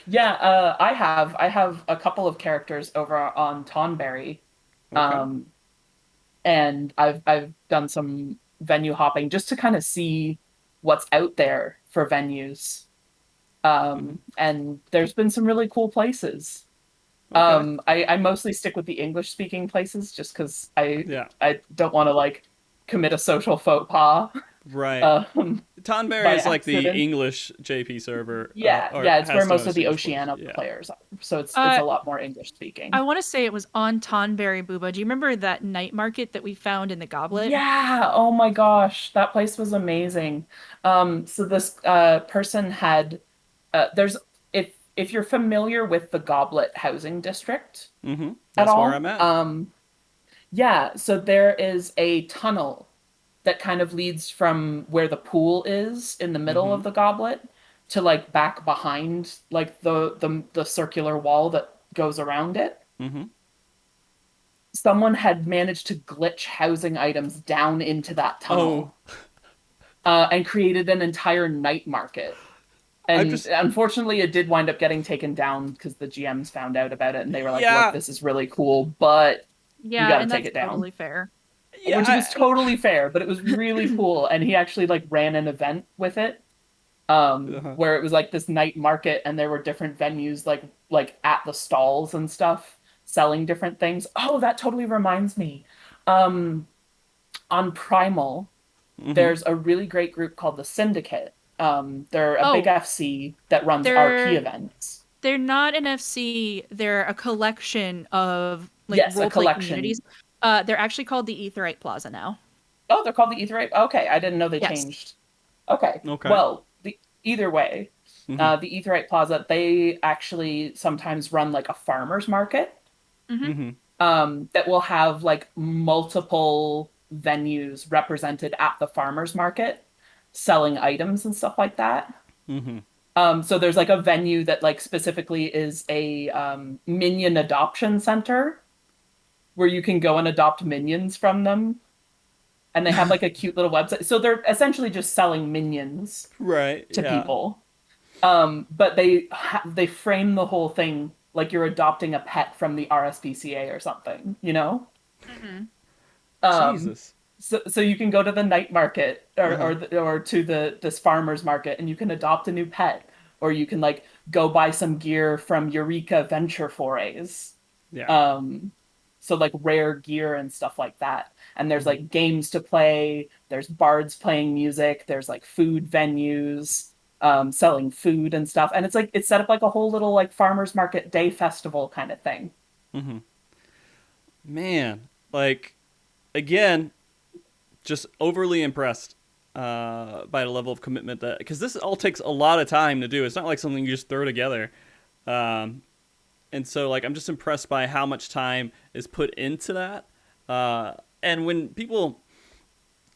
Yeah, I have. I have a couple of characters over on Tonberry. Okay. And I've done some venue hopping just to kind of see what's out there for venues. And there's been some really cool places. Okay. I mostly stick with the English speaking places just because Yeah. I don't want to like commit a social faux pas Right. Tonberry by is like the accident. English JP server, or Yeah, it's where has the most of most the English players. Oceania Yeah. players are. So it's Uh, a lot more English speaking. I want to say it was on Tonberry, Booba. Do you remember that night market that we found in the goblet? Yeah, oh my gosh, that place was amazing. So this person had there's if you're familiar with the Goblet housing district Mm-hmm. at That's where all, I'm at. yeah, so there is a tunnel that kind of leads from where the pool is in the middle Mm-hmm. of the Goblet to like back behind like the circular wall that goes around it. Mm-hmm. Someone had managed to glitch housing items down into that Oh, tunnel and created an entire night market. I'm And just unfortunately, it did wind up getting taken down because the GMs found out about it and they were like, look, yeah, this is really cool, but you Yeah, got to and take that's it down. totally fair. yeah. Which was totally fair, but it was really cool. And he actually like ran an event with it Uh-huh. where it was like this night market and there were different venues like at the stalls and stuff selling different things. Oh, that totally reminds me. Um, on Primal, Mm-hmm. there's a really great group called the Syndicate. They're a big Oh, FC that runs RP they're events. they're not an FC. They're a collection of like Yes, a role play communities. collection. They're actually called the Aetherite Plaza now. Oh, they're called the Etherite. Okay, I didn't know they Yes. changed. Okay, Okay. well, either way, Mm-hmm. the Aetherite Plaza, they actually sometimes run like a farmer's market Mm-hmm. Mm-hmm. that will have like multiple venues represented at the farmer's market selling items and stuff like that. Mm-hmm. So there's like a venue that like specifically is a minion adoption center where you can go and adopt minions from them. And they have like a cute little website. So they're essentially just selling minions Right. to Yeah. people. But they frame the whole thing like you're adopting a pet from the RSPCA or something, you know? Mm-hmm. Um, Jesus. so you can go to the night market Uh-huh. or to this farmer's market and you can adopt a new pet or you can like go buy some gear from Eureka Venture Forays. Yeah. So like rare gear and stuff like that. And there's like games to play, there's bards playing music, there's like food venues selling food and stuff. And it's like it's set up like a whole little like farmers market day festival kind of thing. Mm-hmm. Man, like again, just overly impressed by the level of commitment that because this all takes a lot of time to do. It's not like something you just throw together. And so like I'm just impressed by how much time is put into that. And when people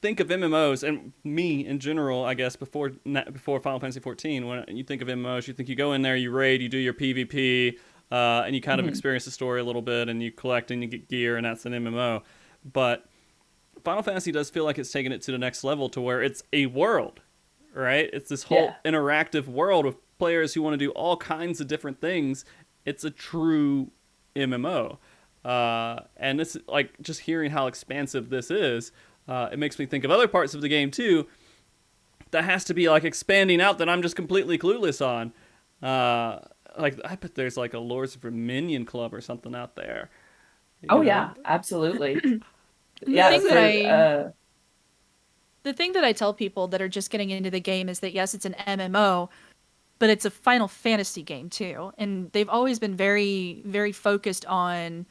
think of MMOs and me in general, I guess before Final Fantasy 14, when you think of MMOs, you think you go in there, you raid, you do your PvP, and you kind of experience the story a little bit, and you collect and you get gear, and that's an MMO. But Final Fantasy does feel like it's taken it to the next level to where it's a world, right? It's this whole interactive world of players who want to do all kinds of different things. It's a true MMO. And this, like, just hearing how expansive this is, it makes me think of other parts of the game too that has to be like expanding out that I'm just completely clueless on. Like I bet there's like a Lords of Minion Club or something out there. Oh You yeah, know? absolutely. The Yeah, thing that for, the thing that I tell people that are just getting into the game is that yes, it's an MMO, but it's a Final Fantasy game too, and they've always been very, very focused on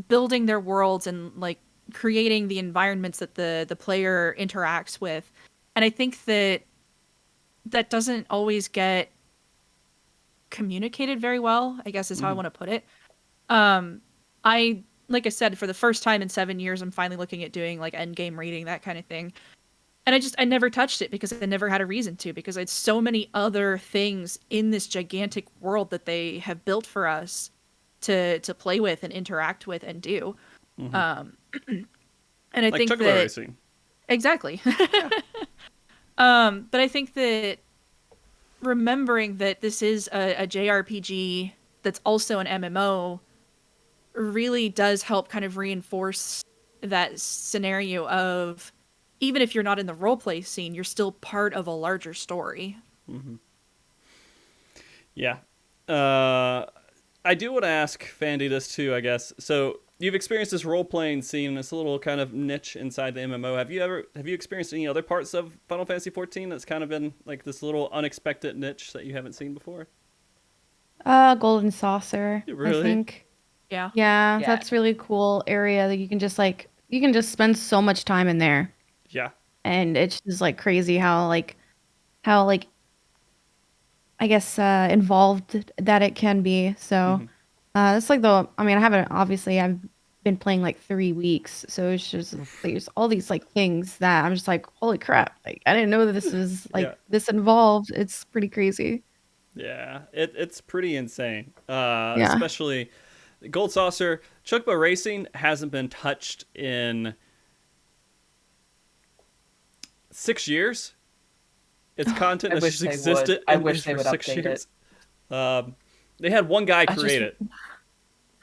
building their worlds and like creating the environments that the player interacts with. And I think that that doesn't always get communicated very well, I guess is how I want to put it. I like I said, for the first time in 7 years, I'm finally looking at doing like end game reading, that kind of thing. And I never touched it because I never had a reason to, because it's so many other things in this gigantic world that they have built for us to play with and interact with and do. And I Like think chocobo that racing. exactly. But I think that remembering that this is a JRPG that's also an MMO really does help kind of reinforce that scenario of, even if you're not in the roleplay scene, you're still part of a larger story. Yeah. I do want to ask Fandy this too, I guess. So you've experienced this role-playing scene, this little kind of niche inside the MMO. Have you experienced any other parts of Final Fantasy XIV that's kind of been like this little unexpected niche that you haven't seen before? Golden Saucer, Really? I think. Yeah. Yeah, Yeah. that's really cool area that you can just spend so much time in there. Yeah. And it's just like crazy how I guess involved that it can be. So it's like I've been playing like 3 weeks, so it's just there's all these like things that I'm just like, holy crap, like I didn't know that this was like Yeah. this involved. It's pretty crazy. Yeah, it's pretty insane. Yeah. Especially Gold Saucer. Chocobo Racing hasn't been touched in 6 years. Its content I has wish just they would. existed I in wish they for would 6 update years. They had one guy I just- create it.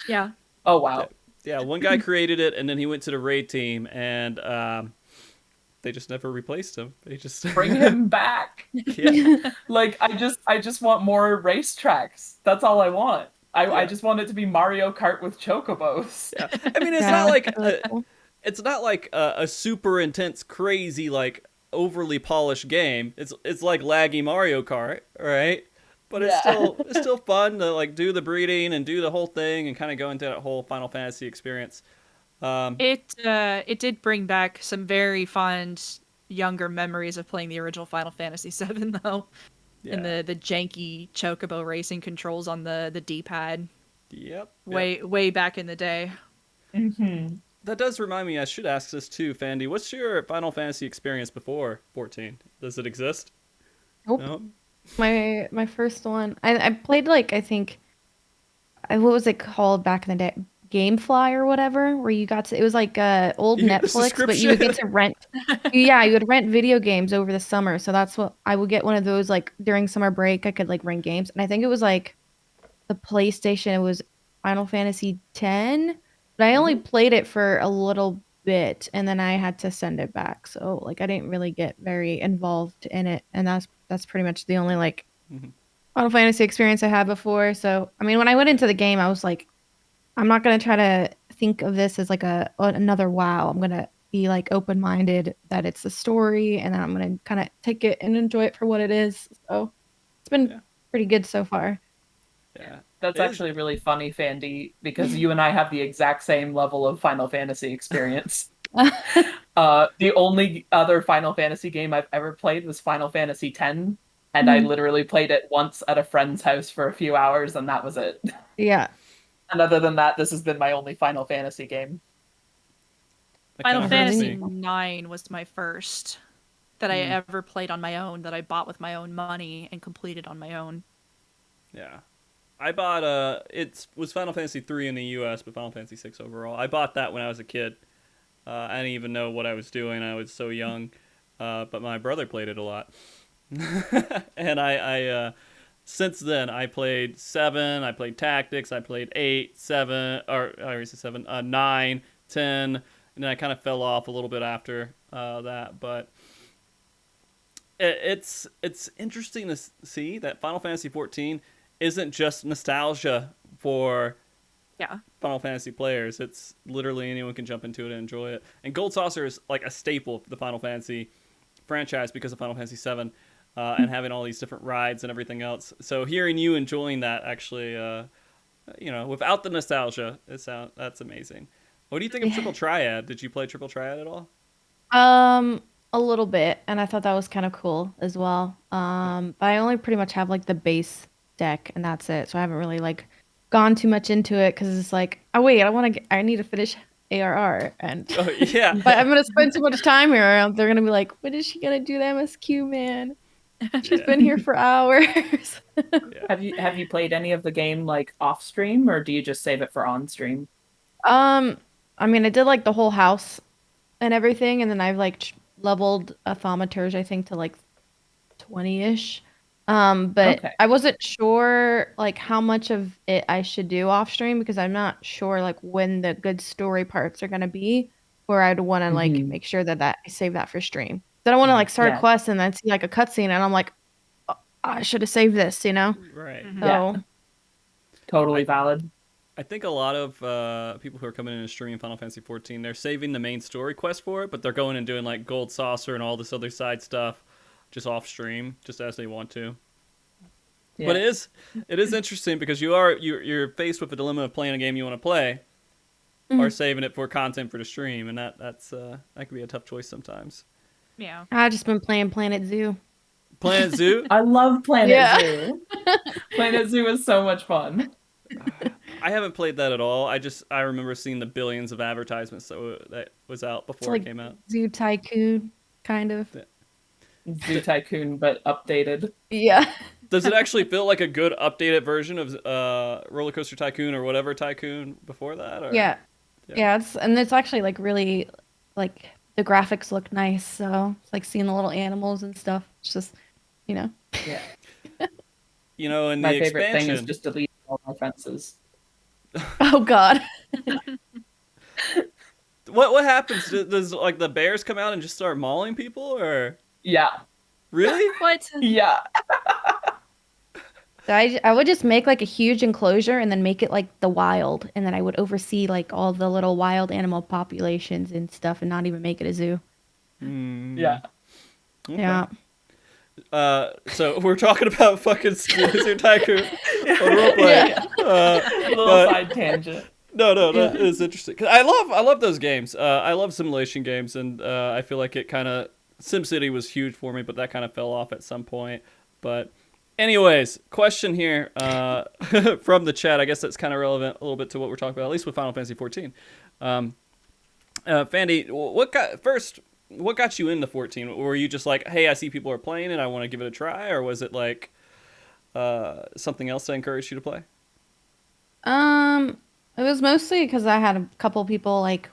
Yeah. Oh wow. Yeah, one guy created it, and then he went to the raid team, and they just never replaced him. They just Bring him back. Yeah. Like I just want more racetracks. That's all I want. I Yeah. just want it to be Mario Kart with chocobos. Yeah. I mean, it's Yeah, not like really cool. it's not like a super intense, crazy, like overly polished game. It's like laggy Mario Kart, right? But it's Yeah. still fun to like do the breeding and do the whole thing and kind of go into that whole Final Fantasy experience. It did bring back some very fond younger memories of playing the original Final Fantasy VII, though. Yeah. And the janky chocobo racing controls on the D-pad Yep. way back in the day. Mm-hmm. That does remind me, I should ask this too, Fandy. What's your Final Fantasy experience before 14? Does it exist? Nope. No? My first one. I played like I think what was it called back in the day? Gamefly or whatever, where you got to it was like old You get the Netflix, but you would get to rent. Yeah, you would rent video games over the summer. So that's what I would get one of those like during summer break. I could like rent games, and I think it was like the PlayStation. It was Final Fantasy X, but I only played it for a little bit, and then I had to send it back. So like I didn't really get very involved in it, and that's pretty much the only like Mhm. Final Fantasy experience I had before. So I mean, when I went into the game, I was like, I'm not gonna try to think of this as like another WoW. I'm gonna be like open minded that it's a story, and then I'm gonna kind of take it and enjoy it for what it is. So it's been Yeah. pretty good so far. Yeah. That's It is- actually really funny, Fandy, because you and I have the exact same level of Final Fantasy experience. The only other Final Fantasy game I've ever played was Final Fantasy X, and I literally played it once at a friend's house for a few hours, and that was it. Yeah. And other than that, this has been my only Final Fantasy game. that Final kinda hurts Fantasy me. 9 was my first that I ever played on my own, that I bought with my own money and completed on my own. Yeah. I bought it was Final Fantasy 3 in the US, but Final Fantasy 6 overall. I bought that when I was a kid. I didn't even know what I was doing. I was so young. But my brother played it a lot. And I since then I played 7, I played Tactics, I played 8, 7, or I already said 7, 9, 10, and then I kind of fell off a little bit after that, but it's interesting to see that Final Fantasy 14 isn't just nostalgia for Yeah. Final Fantasy players. It's literally anyone can jump into it and enjoy it. And Gold Saucer is like a staple for the Final Fantasy franchise because of Final Fantasy VII and having all these different rides and everything else. So hearing you enjoying that actually, without the nostalgia, that's amazing. What do you think of Triple Triad? Did you play Triple Triad at all? a little bit, and I thought that was kind of cool as well. But I only pretty much have like the base deck, and that's it. So I haven't really like gone too much into it because it's like, oh wait, I need to finish ARR, and Oh, yeah. but I'm gonna spend too much time here. They're gonna be like, when is she gonna do the MSQ, man? She's been here for hours. Have you played any of the game like off stream, or do you just save it for on stream? I mean, I did like the whole house and everything, and then I've like leveled a thaumaturge, I think, to like 20-ish. But Okay. I wasn't sure like how much of it I should do off stream because I'm not sure like when the good story parts are gonna be, where I'd want to like Mhm. make sure that I save that for stream. I don't want to like start Yeah. a quest and then see like a cutscene, and I'm like, "Oh, I should have saved this, you know? Right. Mhm. So Totally valid. I think a lot of people who are coming in and streaming Final Fantasy 14, they're saving the main story quest for it, but they're going and doing like Gold Saucer and all this other side stuff just off stream, just as they want to. Yeah. But it is interesting because you're faced with a dilemma of playing a game you want to play, or saving it for content for the stream, and that can be a tough choice sometimes. Yeah. I've just been playing Planet Zoo. Planet Zoo. I love Planet Yeah. Zoo. Planet Zoo is so much fun. I haven't played that at all. I remember seeing the billions of advertisements that was out before like- it came out. Zoo Tycoon, kind of. Zoo Tycoon, but updated. Yeah. Does it actually feel like a good updated version of Roller Coaster Tycoon or whatever Tycoon before that? Or? Yeah. Yeah. Yeah, it's actually like really like the graphics look nice, so it's like seeing the little animals and stuff. It's just, you know. Yeah. And My the favorite expansion. thing is just delete all my fences. Oh god. What happens? Does like the bears come out and just start mauling people, or Yeah. really? What? Yeah. So I would just make like a huge enclosure and then make it like the wild, and then I would oversee like all the little wild animal populations and stuff and not even make it a zoo. Yeah. Okay. Yeah. So we're talking about fucking Zoo Tycoon on roleplay. Little But- side tangent. No, that is interesting. 'Cause I love those games. I love simulation games, and I feel like it kind of SimCity was huge for me, but that kind of fell off at some point. But anyways, question here from the chat. I guess that's kind of relevant a little bit to what we're talking about, at least with Final Fantasy 14. Fandy, what got you into 14? Were you just like, hey, I see people are playing it, I want to give it a try, or was it like something else that encouraged you to play? It was mostly because I had a couple people like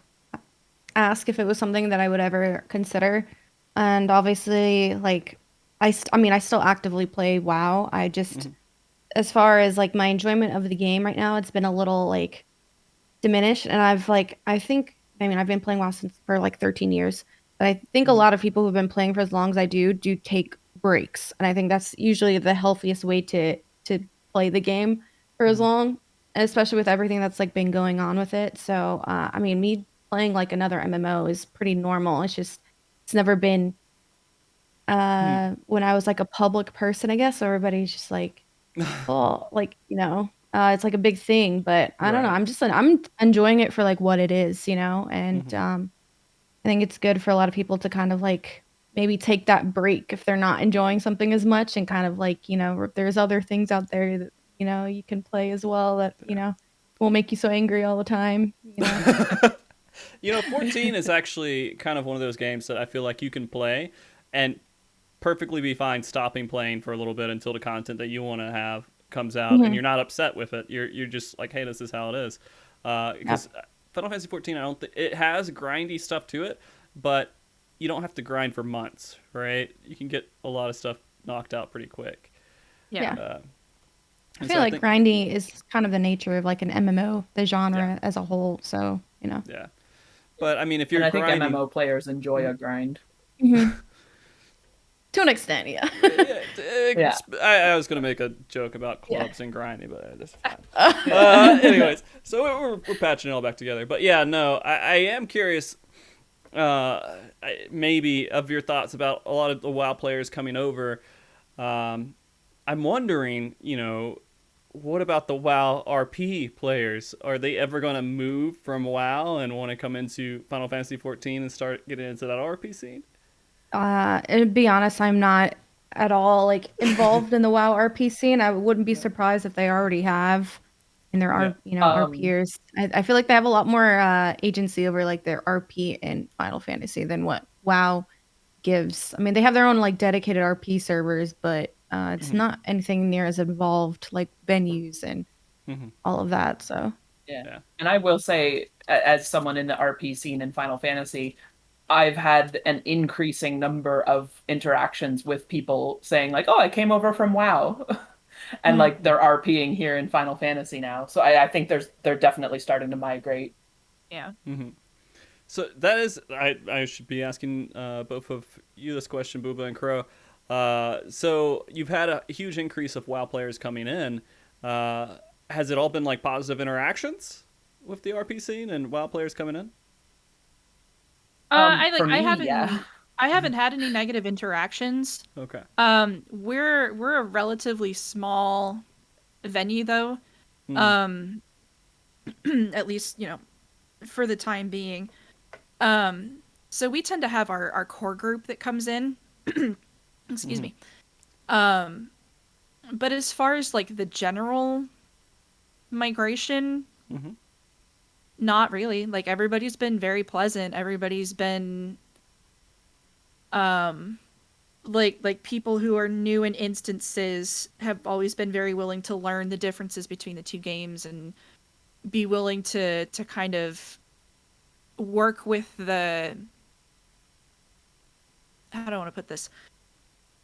ask if it was something that I would ever consider, and obviously, like I still actively play WoW. I just, as far as like my enjoyment of the game right now, it's been a little like diminished, and I've been playing WoW for like 13 years, but I think a lot of people who've been playing for as long as I do take breaks, and I think that's usually the healthiest way to play the game for as long, especially with everything that's like been going on with it. So me playing like another MMO is pretty normal. It's never been when I was like a public person, I guess, so everybody's just like, oh, like, it's like a big thing, but I don't know. Right. I'm enjoying it for like what it is, and I think it's good for a lot of people to kind of like maybe take that break if they're not enjoying something as much, and kind of like, there's other things out there that, you can play as well that, won't make you so angry all the time. 14 is actually kind of one of those games that I feel like you can play and perfectly be fine stopping playing for a little bit until the content that you want to have comes out, and you're not upset with it. You're just like, hey, this is how it is. Because Final Fantasy 14, I don't think it has grindy stuff to it, but you don't have to grind for months, right? You can get a lot of stuff knocked out pretty quick. Yeah. I feel like grindy is kind of the nature of like an MMO, the genre as a whole. So, Yeah. But I mean, if you're And I think grinding, MMO players enjoy a grind. to an extent, yeah. Yeah. I was gonna make a joke about clubs and grinding, but that's fine. Anyways, so we're patching it all back together. But yeah, no, I am curious, maybe of your thoughts about a lot of the WoW players coming over. I'm wondering, what about the WoW RP players? Are they ever going to move from WoW and want to come into Final Fantasy 14 and start getting into that RP scene? And to be honest, I'm not at all like involved in the WoW RP scene. I wouldn't be surprised if they already have in their Yeah. RPers. I feel like they have a lot more agency over like their RP in Final Fantasy than what WoW gives. I mean, they have their own like dedicated RP servers, but it's Mhm. not anything near as involved like venues and Mhm. all of that. So Yeah. Yeah. And I will say, as someone in the RP scene in Final Fantasy, I've had an increasing number of interactions with people saying like, "Oh, I came over from WoW," and mm. like they're RPing here in Final Fantasy now. So I think they're definitely starting to migrate. Yeah. Mhm. So that is, I should be asking both of you this question, Booba and Crow. So you've had a huge increase of WoW players coming in. Has it all been like positive interactions with the RP scene and WoW players coming in? I like For me, yeah. I haven't had any negative interactions. Okay. We're a relatively small venue though. Hmm. Um, at least, for the time being. So we tend to have our core group that comes in. Excuse me. Um, but as far as like the general migration, Hmm. not really. Like everybody's been very pleasant. Everybody's been um like people who are new in instances have always been very willing to learn the differences between the two games and be willing to kind of work with the, how do I want to put this,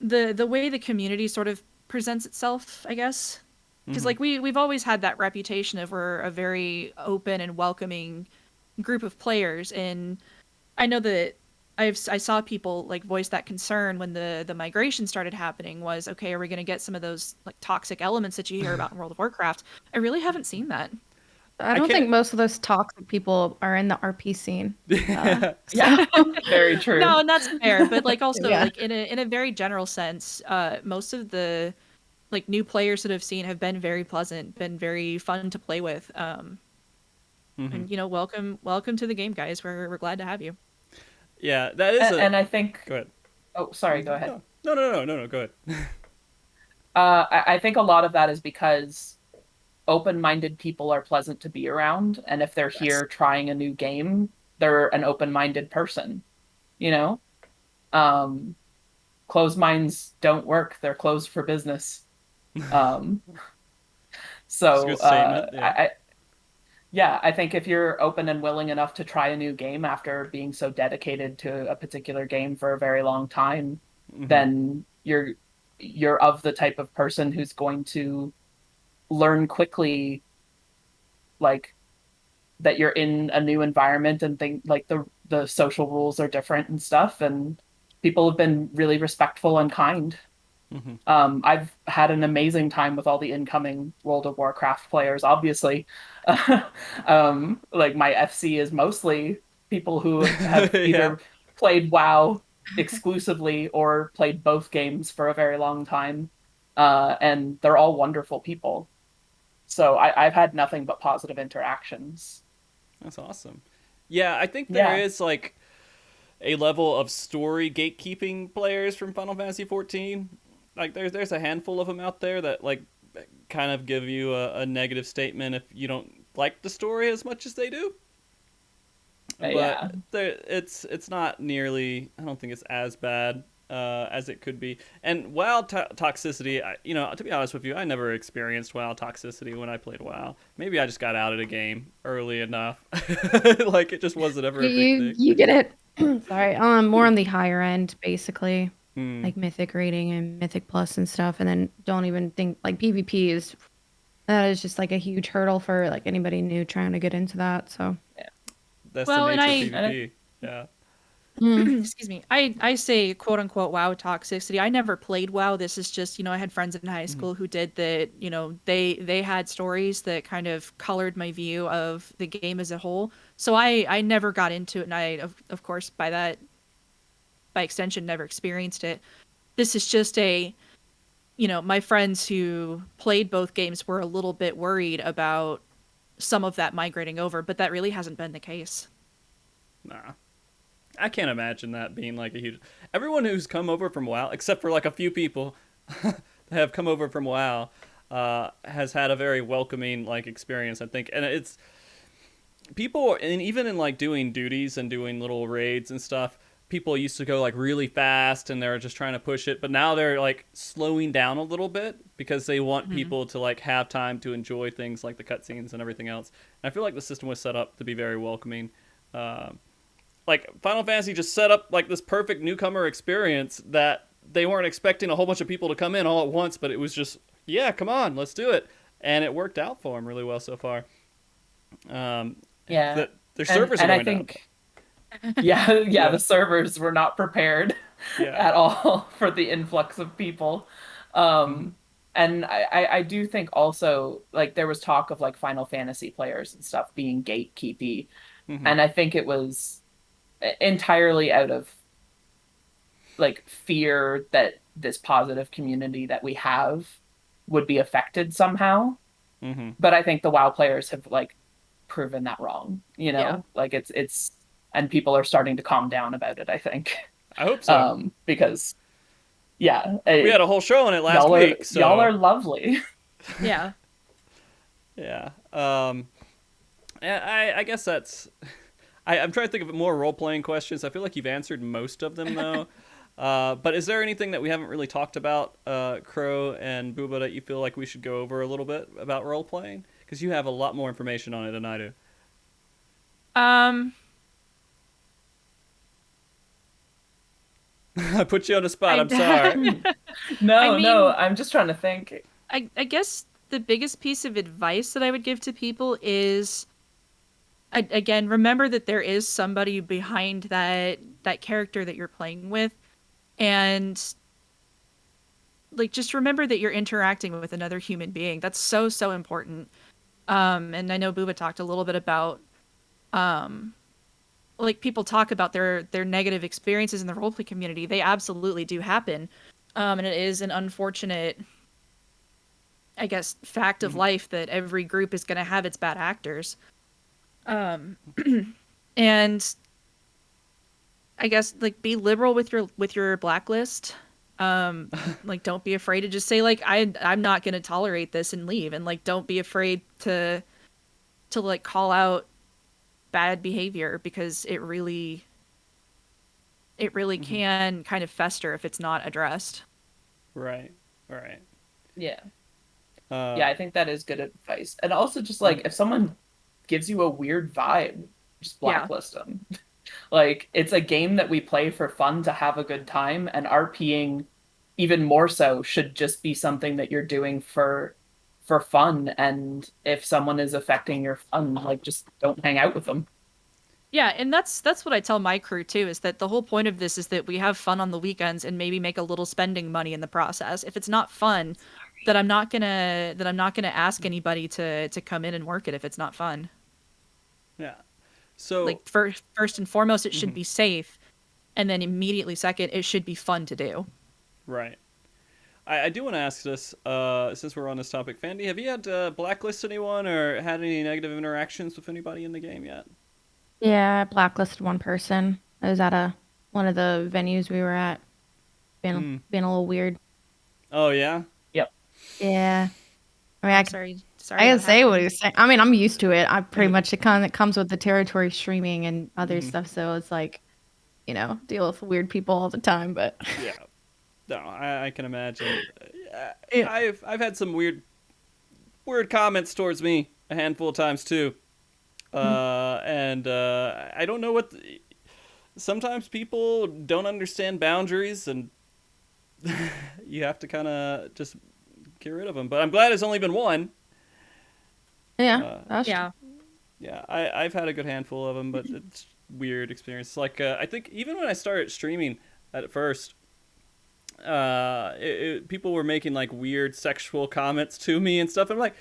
the way the community sort of presents itself, I guess. Because like we've always had that reputation of we're a very open and welcoming group of players, and I know that I saw people like voice that concern when the migration started happening. Was, okay, are we going to get some of those like toxic elements that you hear about in World of Warcraft? I really haven't seen that. I I don't can't. think most of those toxic people are in the RP scene. So Yeah, very true. No, and that's fair, but like also yeah. like in a very general sense, most of the like new players that I've seen have been very pleasant, been very fun to play with. Hmm. And welcome to the game, guys. We're glad to have you. Yeah, that is a. And I think, Go ahead. oh, sorry, go ahead. No. Go ahead. I think a lot of that is because open-minded people are pleasant to be around, and if they're Yes. here trying a new game, they're an open-minded person, you know? Um, Closed minds don't work, they're closed for business. Um, It's a so good statement. Yeah. yeah, I think if you're open and willing enough to try a new game after being so dedicated to a particular game for a very long time, Hmm. then you're of the type of person who's going to learn quickly, like, that you're in a new environment and think like the social rules are different and stuff, and people have been really respectful and kind. Hmm. I've had an amazing time with all the incoming World of Warcraft players, obviously. Like my FC is mostly people who have Yeah. either played WoW exclusively or played both games for a very long time. And they're all wonderful people. So I've had nothing but positive interactions. That's awesome. Yeah, I think there Yeah. is like a level of story gatekeeping players from Final Fantasy 14. Like there's a handful of them out there that like kind of give you a negative statement if you don't like the story as much as they do. But Yeah. it's not nearly. I don't think it's as bad as it could be. And WoW toxicity, to be honest with you, I never experienced WoW toxicity when I played WoW. Maybe I just got out of the game early enough. Like it just wasn't ever You a big you, thing. you get it. Sorry. More on the higher end, basically. Hmm. Like Mythic rating and Mythic Plus and stuff. And then don't even think like PvP is that is just like a huge hurdle for like anybody new trying to get into that. So Yeah. That's the Well, and nature of I And PvP. Yeah. mm, excuse me. I say quote unquote WoW toxicity. I never played WoW. This is just, I had friends in high Hmm. school who did that, they had stories that kind of colored my view of the game as a whole. So I never got into it, and I of course by extension never experienced it. This is just my friends who played both games were a little bit worried about some of that migrating over, but that really hasn't been the case. Nah. I can't imagine that being like a huge. Everyone who's come over from WoW, except for like a few people that have come over from WoW, has had a very welcoming like experience, I think. And it's people, and even in like doing duties and doing little raids and stuff, people used to go like really fast and they're just trying to push it, but now they're like slowing down a little bit because they want people to like have time to enjoy things like the cutscenes and everything else. And I feel like the system was set up to be very welcoming. Like Final Fantasy just set up like this perfect newcomer experience that they weren't expecting a whole bunch of people to come in all at once, but it was just, yeah, come on, let's do it. And it worked out for them really well so far. Yeah. Their servers are and going I think, up. yeah, the servers were not prepared at all for the influx of people. And I do think also, like, there was talk of, like, Final Fantasy players and stuff being gatekeepy. And I think it was entirely out of, like, fear that this positive community that we have would be affected somehow. But I think the WoW players have, like, proven that wrong, you know? Yeah. Like, it's and people are starting to calm down about it, I think. I hope so. Because, yeah. We had a whole show on it last week. So. Y'all are lovely. Yeah. Yeah. I guess that's... I'm trying to think of more role-playing questions. I feel like you've answered most of them, though. But is there anything that we haven't really talked about, Crow and Booba, that you feel like we should go over a little bit about role-playing? Because you have a lot more information on it than I do. I put you on the spot. I'm sorry. No, I'm just trying to think. I guess the biggest piece of advice that I would give to people is, again, remember that there is somebody behind that character that you're playing with, and like just remember that you're interacting with another human being. That's so important. And I know Booba talked a little bit about like people talk about their negative experiences in the roleplay community. They absolutely do happen. And it is an unfortunate, I guess, fact of life that every group is going to have its bad actors. And I guess like be liberal with your blacklist. Like don't be afraid to just say like I'm not going to tolerate this and leave, and like don't be afraid to like call out bad behavior, because it really can kind of fester if it's not addressed. Right. Yeah. Yeah, I think that is good advice. And also just like if someone gives you a weird vibe, just blacklist them. Like it's a game that we play for fun to have a good time, and RPing even more so should just be something that you're doing for fun. And if someone is affecting your fun, like just don't hang out with them. Yeah, and that's what I tell my crew too, is that the whole point of this is that we have fun on the weekends and maybe make a little spending money in the process. If it's not fun, then I'm not gonna ask anybody to come in and work it if it's not fun. Yeah. So like first and foremost, it should be safe, and then immediately second, it should be fun to do. Right. I do want to ask this, since we're on this topic. Fandy, have you had to blacklist anyone or had any negative interactions with anybody in the game yet? Yeah, I blacklisted one person. I was at one of the venues we were at. Being a little weird. Oh, yeah? Yep. Yeah. I mean, Sorry. I can say what he was saying. I mean, I'm used to it. I pretty much, it comes with the territory streaming and other stuff. So it's like, you know, deal with weird people all the time, but. Yeah. No, I can imagine. Yeah. I've had some weird comments towards me a handful of times too. And I don't know what... sometimes people don't understand boundaries, and you have to kind of just get rid of them. But I'm glad it's only been one. Yeah. Yeah, I've had a good handful of them, but it's weird experience. Like, I think even when I started streaming at first, people were making like weird sexual comments to me and stuff. I'm like,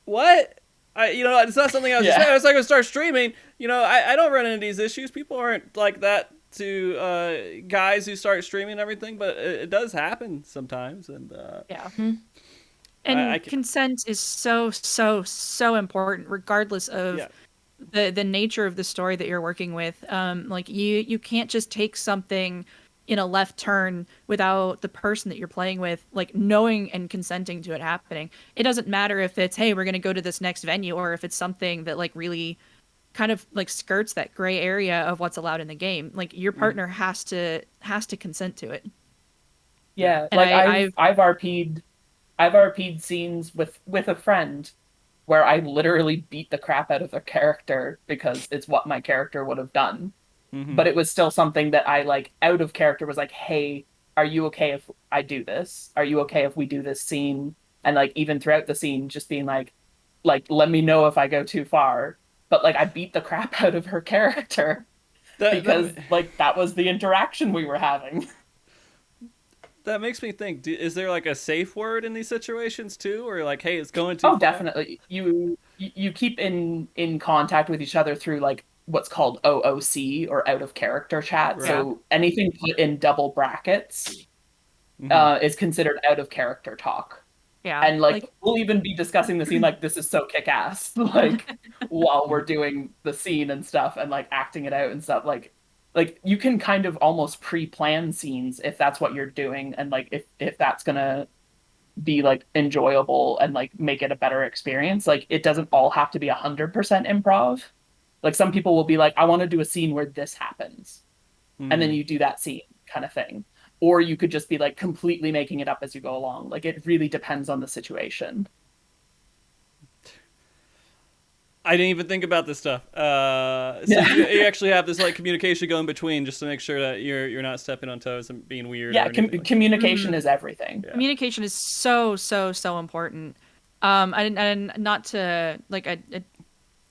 what? It's not something I was just saying. I was like, I start streaming. I don't run into these issues. People aren't like that to guys who start streaming and everything, but it does happen sometimes. And yeah. And consent is so important, regardless of the nature of the story that you're working with. Like you can't just take something in a left turn without the person that you're playing with like knowing and consenting to it happening. It doesn't matter if it's, hey, we're gonna go to this next venue, or if it's something that like really kind of like skirts that gray area of what's allowed in the game. Like your partner has to consent to it. Yeah, And like I've I've RP'd scenes with a friend where I literally beat the crap out of their character because it's what my character would have done. Mm-hmm. But it was still something that I like out of character was like, hey, are you okay if I do this? Are you okay if we do this scene? And like even throughout the scene, just being like let me know if I go too far. But like I beat the crap out of her character because like that was the interaction we were having. That makes me think, is there like a safe word in these situations too? Or like, hey, it's going too Oh, far? definitely. You keep in contact with each other through like what's called OOC or out of character chat. Right. So anything put in double brackets is considered out of character talk. yeah. And like we'll even be discussing the scene like this is so kick ass like while we're doing the scene and stuff and like acting it out and stuff like you can kind of almost pre-plan scenes if that's what you're doing and like if that's gonna be like enjoyable and like make it a better experience. Like it doesn't all have to be 100% improv. Like some people will be like, I want to do a scene where this happens, and then you do that scene kind of thing. Or you could just be like completely making it up as you go along. Like it really depends on the situation. I didn't even think about this stuff. So you actually have this like communication going between just to make sure that you're not stepping on toes and being weird. Yeah, like communication is everything. Yeah. Communication is so important. And not to like I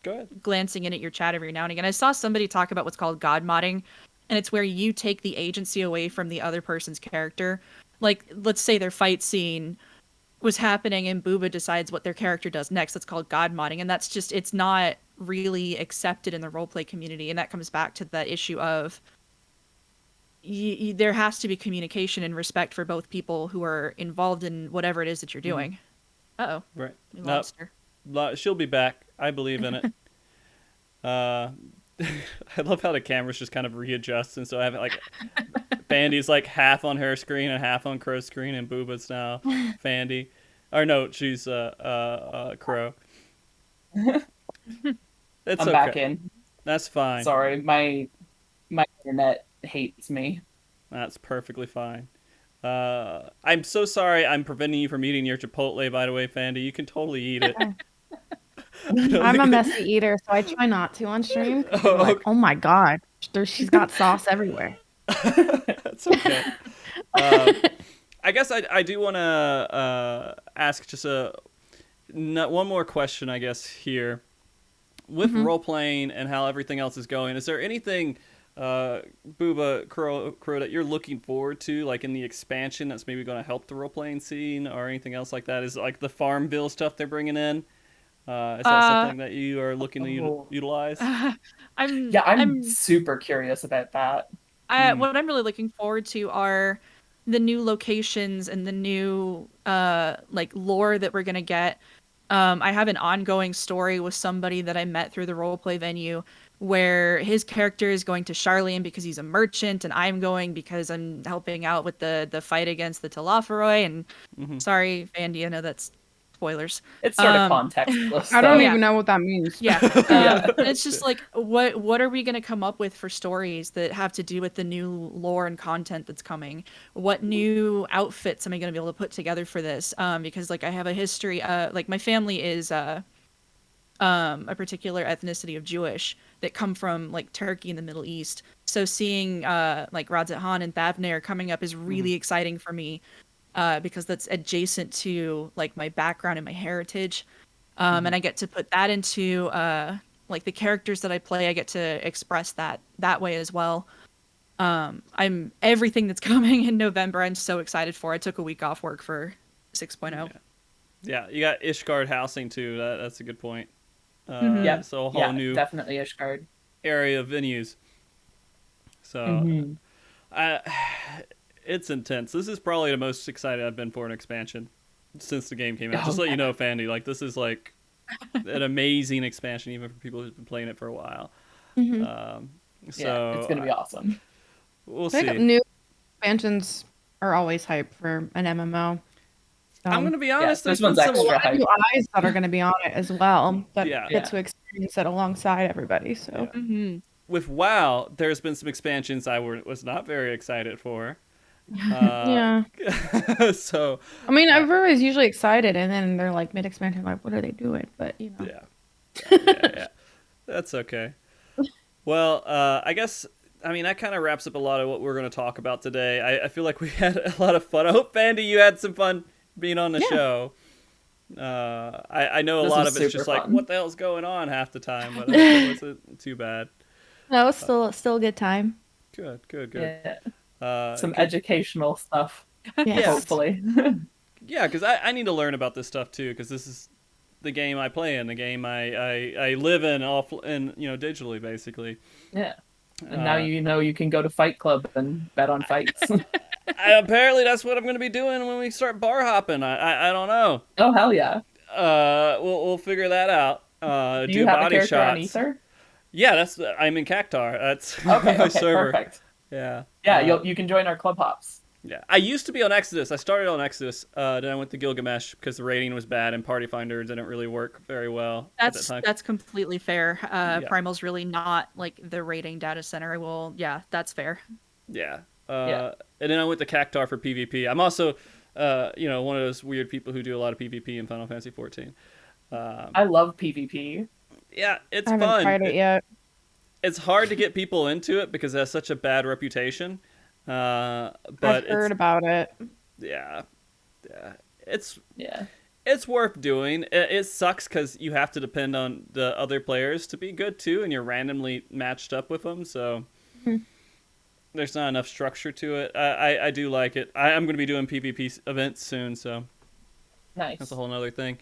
Go ahead. glancing in at your chat every now and again. I saw somebody talk about what's called God modding, and it's where you take the agency away from the other person's character. Like, let's say their fight scene was happening and Booba decides what their character does next. That's called God modding, and that's just, it's not really accepted in the roleplay community, and that comes back to that issue of there has to be communication and respect for both people who are involved in whatever it is that you're doing. Uh-oh. Right. We lost her. She'll be back. I believe in it. I love how the cameras just kind of readjust, and so I have it like Bandy's like half on her screen and half on Crow's screen, and Booba's now Fandy. Or no, she's Crow. It's I'm okay. back in. That's fine. Sorry, my internet hates me. That's perfectly fine. I'm so sorry I'm preventing you from eating your Chipotle, by the way, Fandy. You can totally eat it. I'm a messy eater, so I try not to on stream. Oh, Like, okay. oh my god, she's got sauce everywhere. That's okay. I guess I do want to ask just one more question, I guess, here. With role-playing and how everything else is going, is there anything, Booba, Crow, that you're looking forward to, like in the expansion that's maybe going to help the role-playing scene or anything else like that? Is it like the Farmville stuff they're bringing in? Is that something that you are looking to utilize? I'm super curious about that. What I'm really looking forward to are the new locations and the new like lore that we're gonna get. I have an ongoing story with somebody that I met through the roleplay venue where his character is going to Charlene because he's a merchant, and I'm going because I'm helping out with the fight against the Telophoroi. And sorry, Vandy, I know that's spoilers. It's sort of contextless. I don't though. even know what that means. Yeah. It's just like, what are we going to come up with for stories that have to do with the new lore and content that's coming? What new outfits am I going to be able to put together for this? Because like I have a history, like my family is a particular ethnicity of Jewish that come from like Turkey and the Middle East. So seeing like Radzat Han and Thavner coming up is really exciting for me. Because that's adjacent to like my background and my heritage. And I get to put that into like the characters that I play. I get to express that way as well. I'm everything that's coming in November. I'm so excited for. I took a week off work for 6.0. Yeah, you got Ishgard housing too. That's a good point. Yeah, so a whole new definitely Ishgard area of venues. So, it's intense. This is probably the most excited I've been for an expansion since the game came out. Just let you know, Fandy, like this is like an amazing expansion, even for people who've been playing it for a while. Mhm. So it's gonna be awesome. We'll I think see. new expansions are always hype for an MMO. I'm gonna be honest. this There's been one's some. a extra lot of hype. new eyes that are going to be on it as well that Yeah. get to experience it alongside everybody. So Yeah. Mm-hmm. With WoW, there's been some expansions I was not very excited for. yeah, So I mean, everybody's usually excited, and then they're like mid expansion, like, what are they doing? But you know, yeah. That's okay. Well, I guess, I mean, that kind of wraps up a lot of what we're going to talk about today. I feel like we had a lot of fun. I hope, Bandy, you had some fun being on the show. I know a This lot was of it's just super like, fun. what the hell's going on half the time, but it wasn't too bad. no, it's still a good time. Good. Yeah. Some educational stuff, Yes. hopefully. Yeah, because I need to learn about this stuff too, because this is the game I play in, the game I live in, digitally, basically. Yeah. And now you know you can go to Fight Club and bet on fights. Apparently, that's what I'm going to be doing when we start bar hopping. I don't know. Oh, hell yeah. We'll figure that out. Do you have a body character on shots. Ether? Yeah, I'm in Cactar. That's Okay, my okay, server. perfect. Yeah. Yeah, you can join our club hops. Yeah. I used to be on Exodus. I started on Exodus. Then I went to Gilgamesh because the rating was bad and Party Finder didn't really work very well at that time. That's completely fair. Primal's really not like the rating data center. Well, yeah, that's fair. Yeah. And then I went to Cactar for PvP. I'm also, one of those weird people who do a lot of PvP in Final Fantasy 14. I love PvP. Yeah, it's I haven't fun. tried it yet. It's hard to get people into it because it has such a bad reputation. But I've heard about it. Yeah. It's Yeah. It's worth doing. It sucks because you have to depend on the other players to be good too, and you're randomly matched up with them. So there's not enough structure to it. I do like it. I'm going to be doing PvP events soon, so Nice. that's a whole other thing.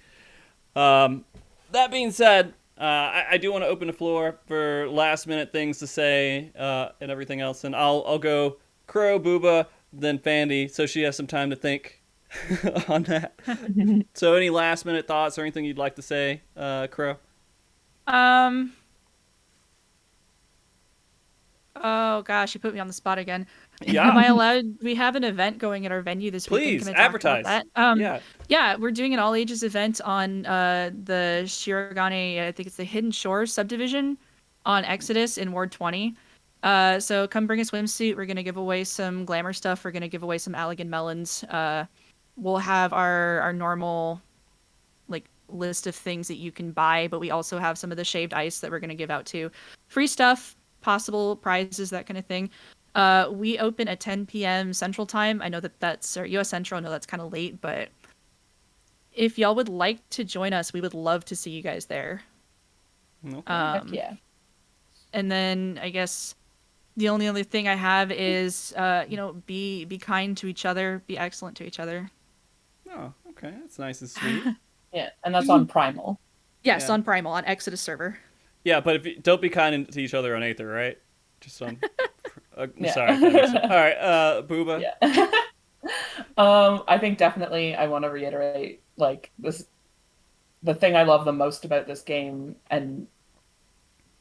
That being said, I do want to open the floor for last minute things to say and everything else, and I'll go Crow, Booba, then Fandy, so she has some time to think on that. So any last minute thoughts or anything you'd like to say, Crow? Oh gosh, you put me on the spot again. Yeah. Am I allowed? We have an event going at our venue this weekend. Please, Can I talk advertise. about that? Yeah. We're doing an all ages event on the Shirogane, I think it's the Hidden Shores subdivision on Exodus in Ward 20. So come bring a swimsuit. We're gonna give away some glamour stuff. We're gonna give away some Allegan melons. We'll have our normal like list of things that you can buy, but we also have some of the shaved ice that we're gonna give out too. Free stuff, possible prizes, that kind of thing. We open at 10 p.m. Central Time. I know that's or U.S. Central. I know that's kind of late, but if y'all would like to join us, we would love to see you guys there. Okay. Heck yeah. And then I guess the only other thing I have is, be kind to each other, be excellent to each other. Oh, okay. That's nice and sweet. Yeah, and that's on Primal. Yes, Yeah. on Primal, on Exodus server. Yeah, but don't be kind to each other on Aether, right? Just on. Yeah. Sorry. All right, Booba. Yeah. I think definitely I want to reiterate like this. The thing I love the most about this game and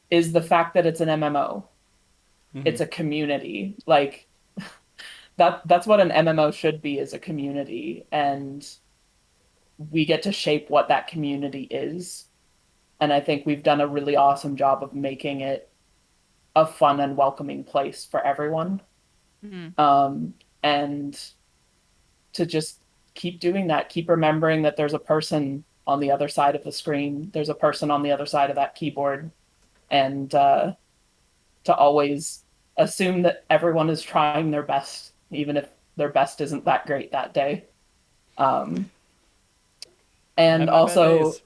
is the fact that it's an MMO. Mhm. It's a community. Like that's what an MMO should be, is a community, and we get to shape what that community is. And I think we've done a really awesome job of making it a fun and welcoming place for everyone. Mm-hmm. And to just keep doing that, keep remembering that there's a person on the other side of the screen, there's a person on the other side of that keyboard, and to always assume that everyone is trying their best, even if their best isn't that great that day. And Have my also bad days.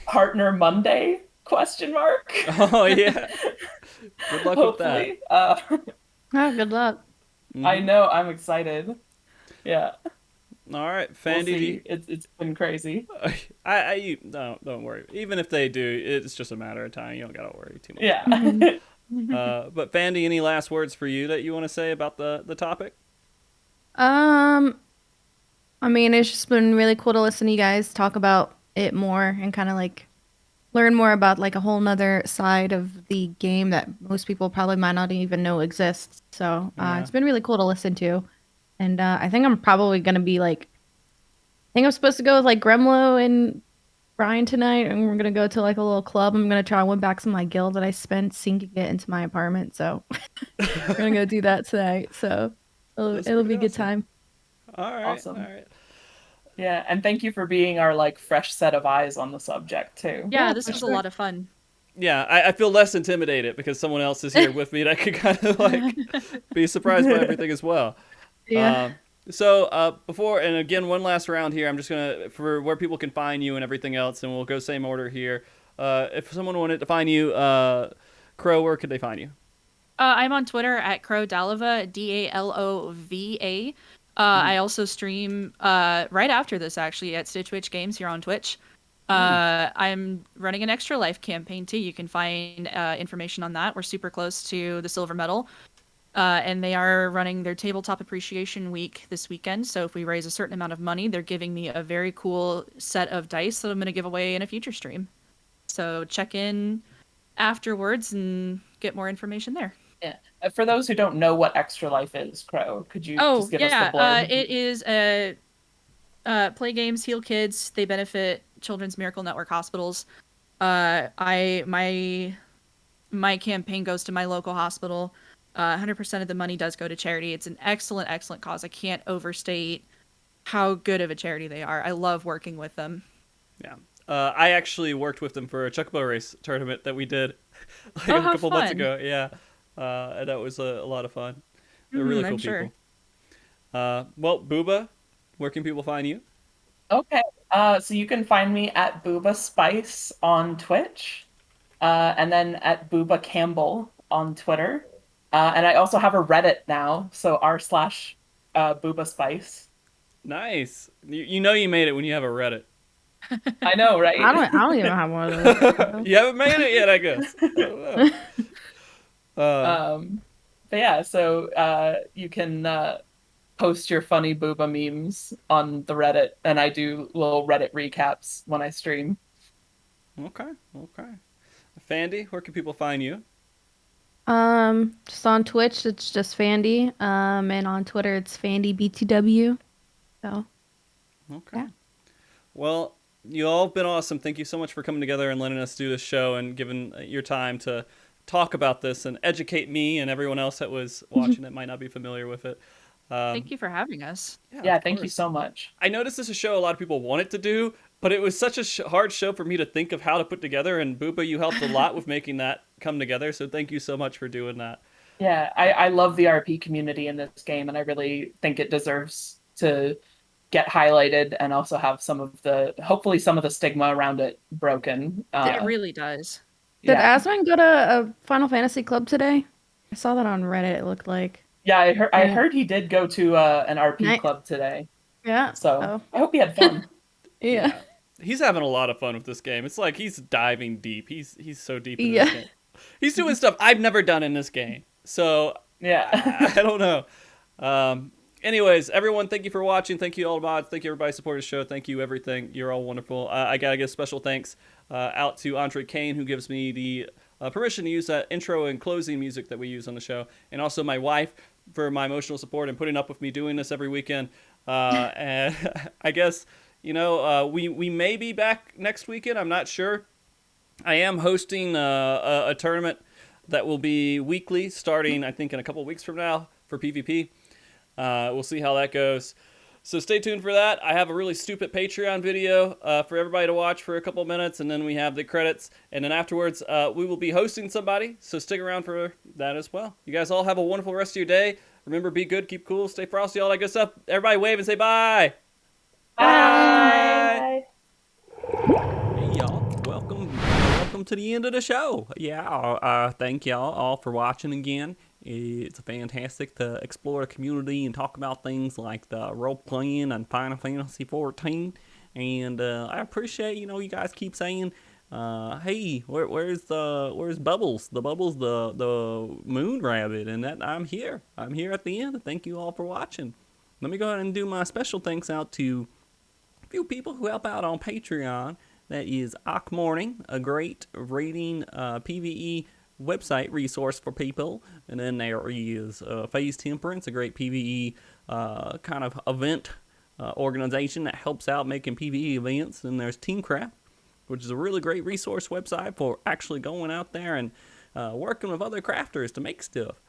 Partner Monday ? Oh yeah. Good luck with that. Hopefully. Oh, good luck. I know, I'm excited. Yeah. All right, We'll Fandy. see. It's been crazy. Don't worry. Even if they do, it's just a matter of time. You don't gotta worry too much. Yeah. But Fandy, any last words for you that you want to say about the topic? I mean, it's just been really cool to listen to you guys talk about it more and kind of like learn more about like a whole nother side of the game that most people probably might not even know exists. So Yeah. it's been really cool to listen to. And I think I'm probably going to be like, I think I'm supposed to go with like Gremlo and Brian tonight, and we're going to go to like a little club. I'm going to try and win back some of my gil that I spent sinking it into my apartment. So we're going to go do that tonight. So That's it'll pretty be a good awesome. time. All right. Awesome. All right. Yeah, and thank you for being our like fresh set of eyes on the subject too. Yeah, Yeah, this for was a sure. lot of fun. Yeah, I feel less intimidated because someone else is here with me that could kind of like be surprised by everything as well. Yeah. So before, and again, one last round here, I'm just gonna, for where people can find you and everything else, and we'll go same order here. If someone wanted to find you, Crow, where could they find you? I'm on Twitter at Crow Dalova, Dalova. I also stream right after this, actually, at Stitch Witch Games here on Twitch. I'm running an Extra Life campaign, too. You can find information on that. We're super close to the silver medal. And they are running their Tabletop Appreciation Week this weekend. So if we raise a certain amount of money, they're giving me a very cool set of dice that I'm going to give away in a future stream. So check in afterwards and get more information there. Yeah. For those who don't know what Extra Life is, Crow, could you just give us the blurb? It is play games, heal kids. They benefit Children's Miracle Network hospitals. My campaign goes to my local hospital. 100% of the money does go to charity. It's an excellent, excellent cause. I can't overstate how good of a charity they are. I love working with them. Yeah. I actually worked with them for a Chocobo Race tournament that we did like a how couple months fun. ago. Yeah. And that was a lot of fun. They're really cool I'm people. sure. Well, Booba, where can people find you? Okay. So you can find me at Booba Spice on Twitch, and then at BoobaCampbell on Twitter. And I also have a Reddit now, so r/Booba Spice. Nice. You know you made it when you have a Reddit. I know, right? I don't even have one of those. You haven't made it yet, I guess. I don't know. But yeah, so you can post your funny Booba memes on the Reddit, and I do little Reddit recaps when I stream. Okay. Fandy, where can people find you? Just on Twitch, it's just Fandy. And on Twitter, it's FandyBTW. So, Okay. yeah. Well, you all have been awesome. Thank you so much for coming together and letting us do this show and giving your time to talk about this and educate me and everyone else that was watching that might not be familiar with it. Thank you for having us. Yeah, of thank you course. so much. I noticed this is a show a lot of people wanted to do, but it was such a hard show for me to think of how to put together, and Booba, you helped a lot with making that come together, so thank you so much for doing that. Yeah, I love the RP community in this game, and I really think it deserves to get highlighted and also have hopefully some of the stigma around it broken. It really does. Did Yeah. Aswin go to a Final Fantasy club today? I saw that on Reddit. It looked like. Yeah, I Yeah. heard he did go to an RP Nice. club today. Yeah. So I hope he had fun. Yeah. He's having a lot of fun with this game. It's like he's diving deep. He's so deep in Yeah. this game. He's doing stuff I've never done in this game. So Yeah. I don't know. Anyways, everyone, thank you for watching. Thank you all the mods. Thank you everybody supporting the show. Thank you everything. You're all wonderful. I gotta give special thanks out to Andre Kane, who gives me the permission to use that intro and closing music that we use on the show, and also my wife for my emotional support and putting up with me doing this every weekend. And I guess we may be back next weekend. I'm not sure. I am hosting a tournament that will be weekly, starting I think in a couple weeks from now for PvP. We'll see how that goes. So stay tuned for that. I have a really stupid Patreon video for everybody to watch for a couple minutes, and then we have the credits. And then afterwards, we will be hosting somebody, so stick around for that as well. You guys all have a wonderful rest of your day. Remember, be good, keep cool, stay frosty, all that good stuff. Everybody wave and say bye. Bye. Hey, y'all. Welcome to the end of the show. Yeah, thank y'all all for watching again. It's fantastic to explore the community and talk about things like the role-playing and Final Fantasy XIV. And I appreciate, you guys keep saying, hey, where's Bubbles? The Bubbles, the moon rabbit. And that I'm here at the end. Thank you all for watching. Let me go ahead and do my special thanks out to a few people who help out on Patreon. That is Ock Morning, a great rating PvE website resource for people. And then there is Phase Temperance, a great PvE kind of event organization that helps out making PvE events. And there's Teamcraft, which is a really great resource website for actually going out there and working with other crafters to make stuff.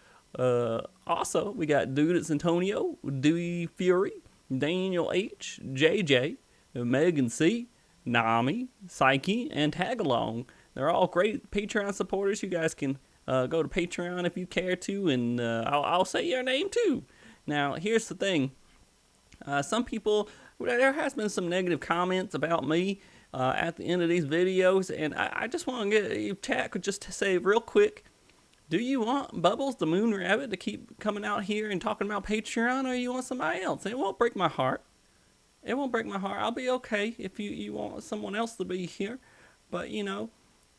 Also, we got Dude It's Antonio, Dewey Fury, Daniel H, JJ, Megan C, Nami, Psyche, and Tagalong. They're all great Patreon supporters. You guys can go to Patreon if you care to, and I'll say your name too. Now, here's the thing. Some people, there has been some negative comments about me at the end of these videos, and I just want to get chat just to say real quick, do you want Bubbles the Moon Rabbit to keep coming out here and talking about Patreon, or you want somebody else? It won't break my heart. It won't break my heart. I'll be okay if you want someone else to be here. But, you know,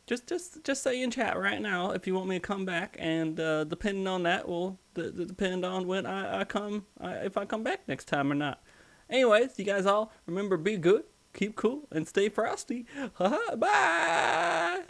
just say in chat right now if you want me to come back, and depending on that will depend on when I come, if I come back next time or not. Anyways, you guys all remember, be good, keep cool, and stay frosty. Bye!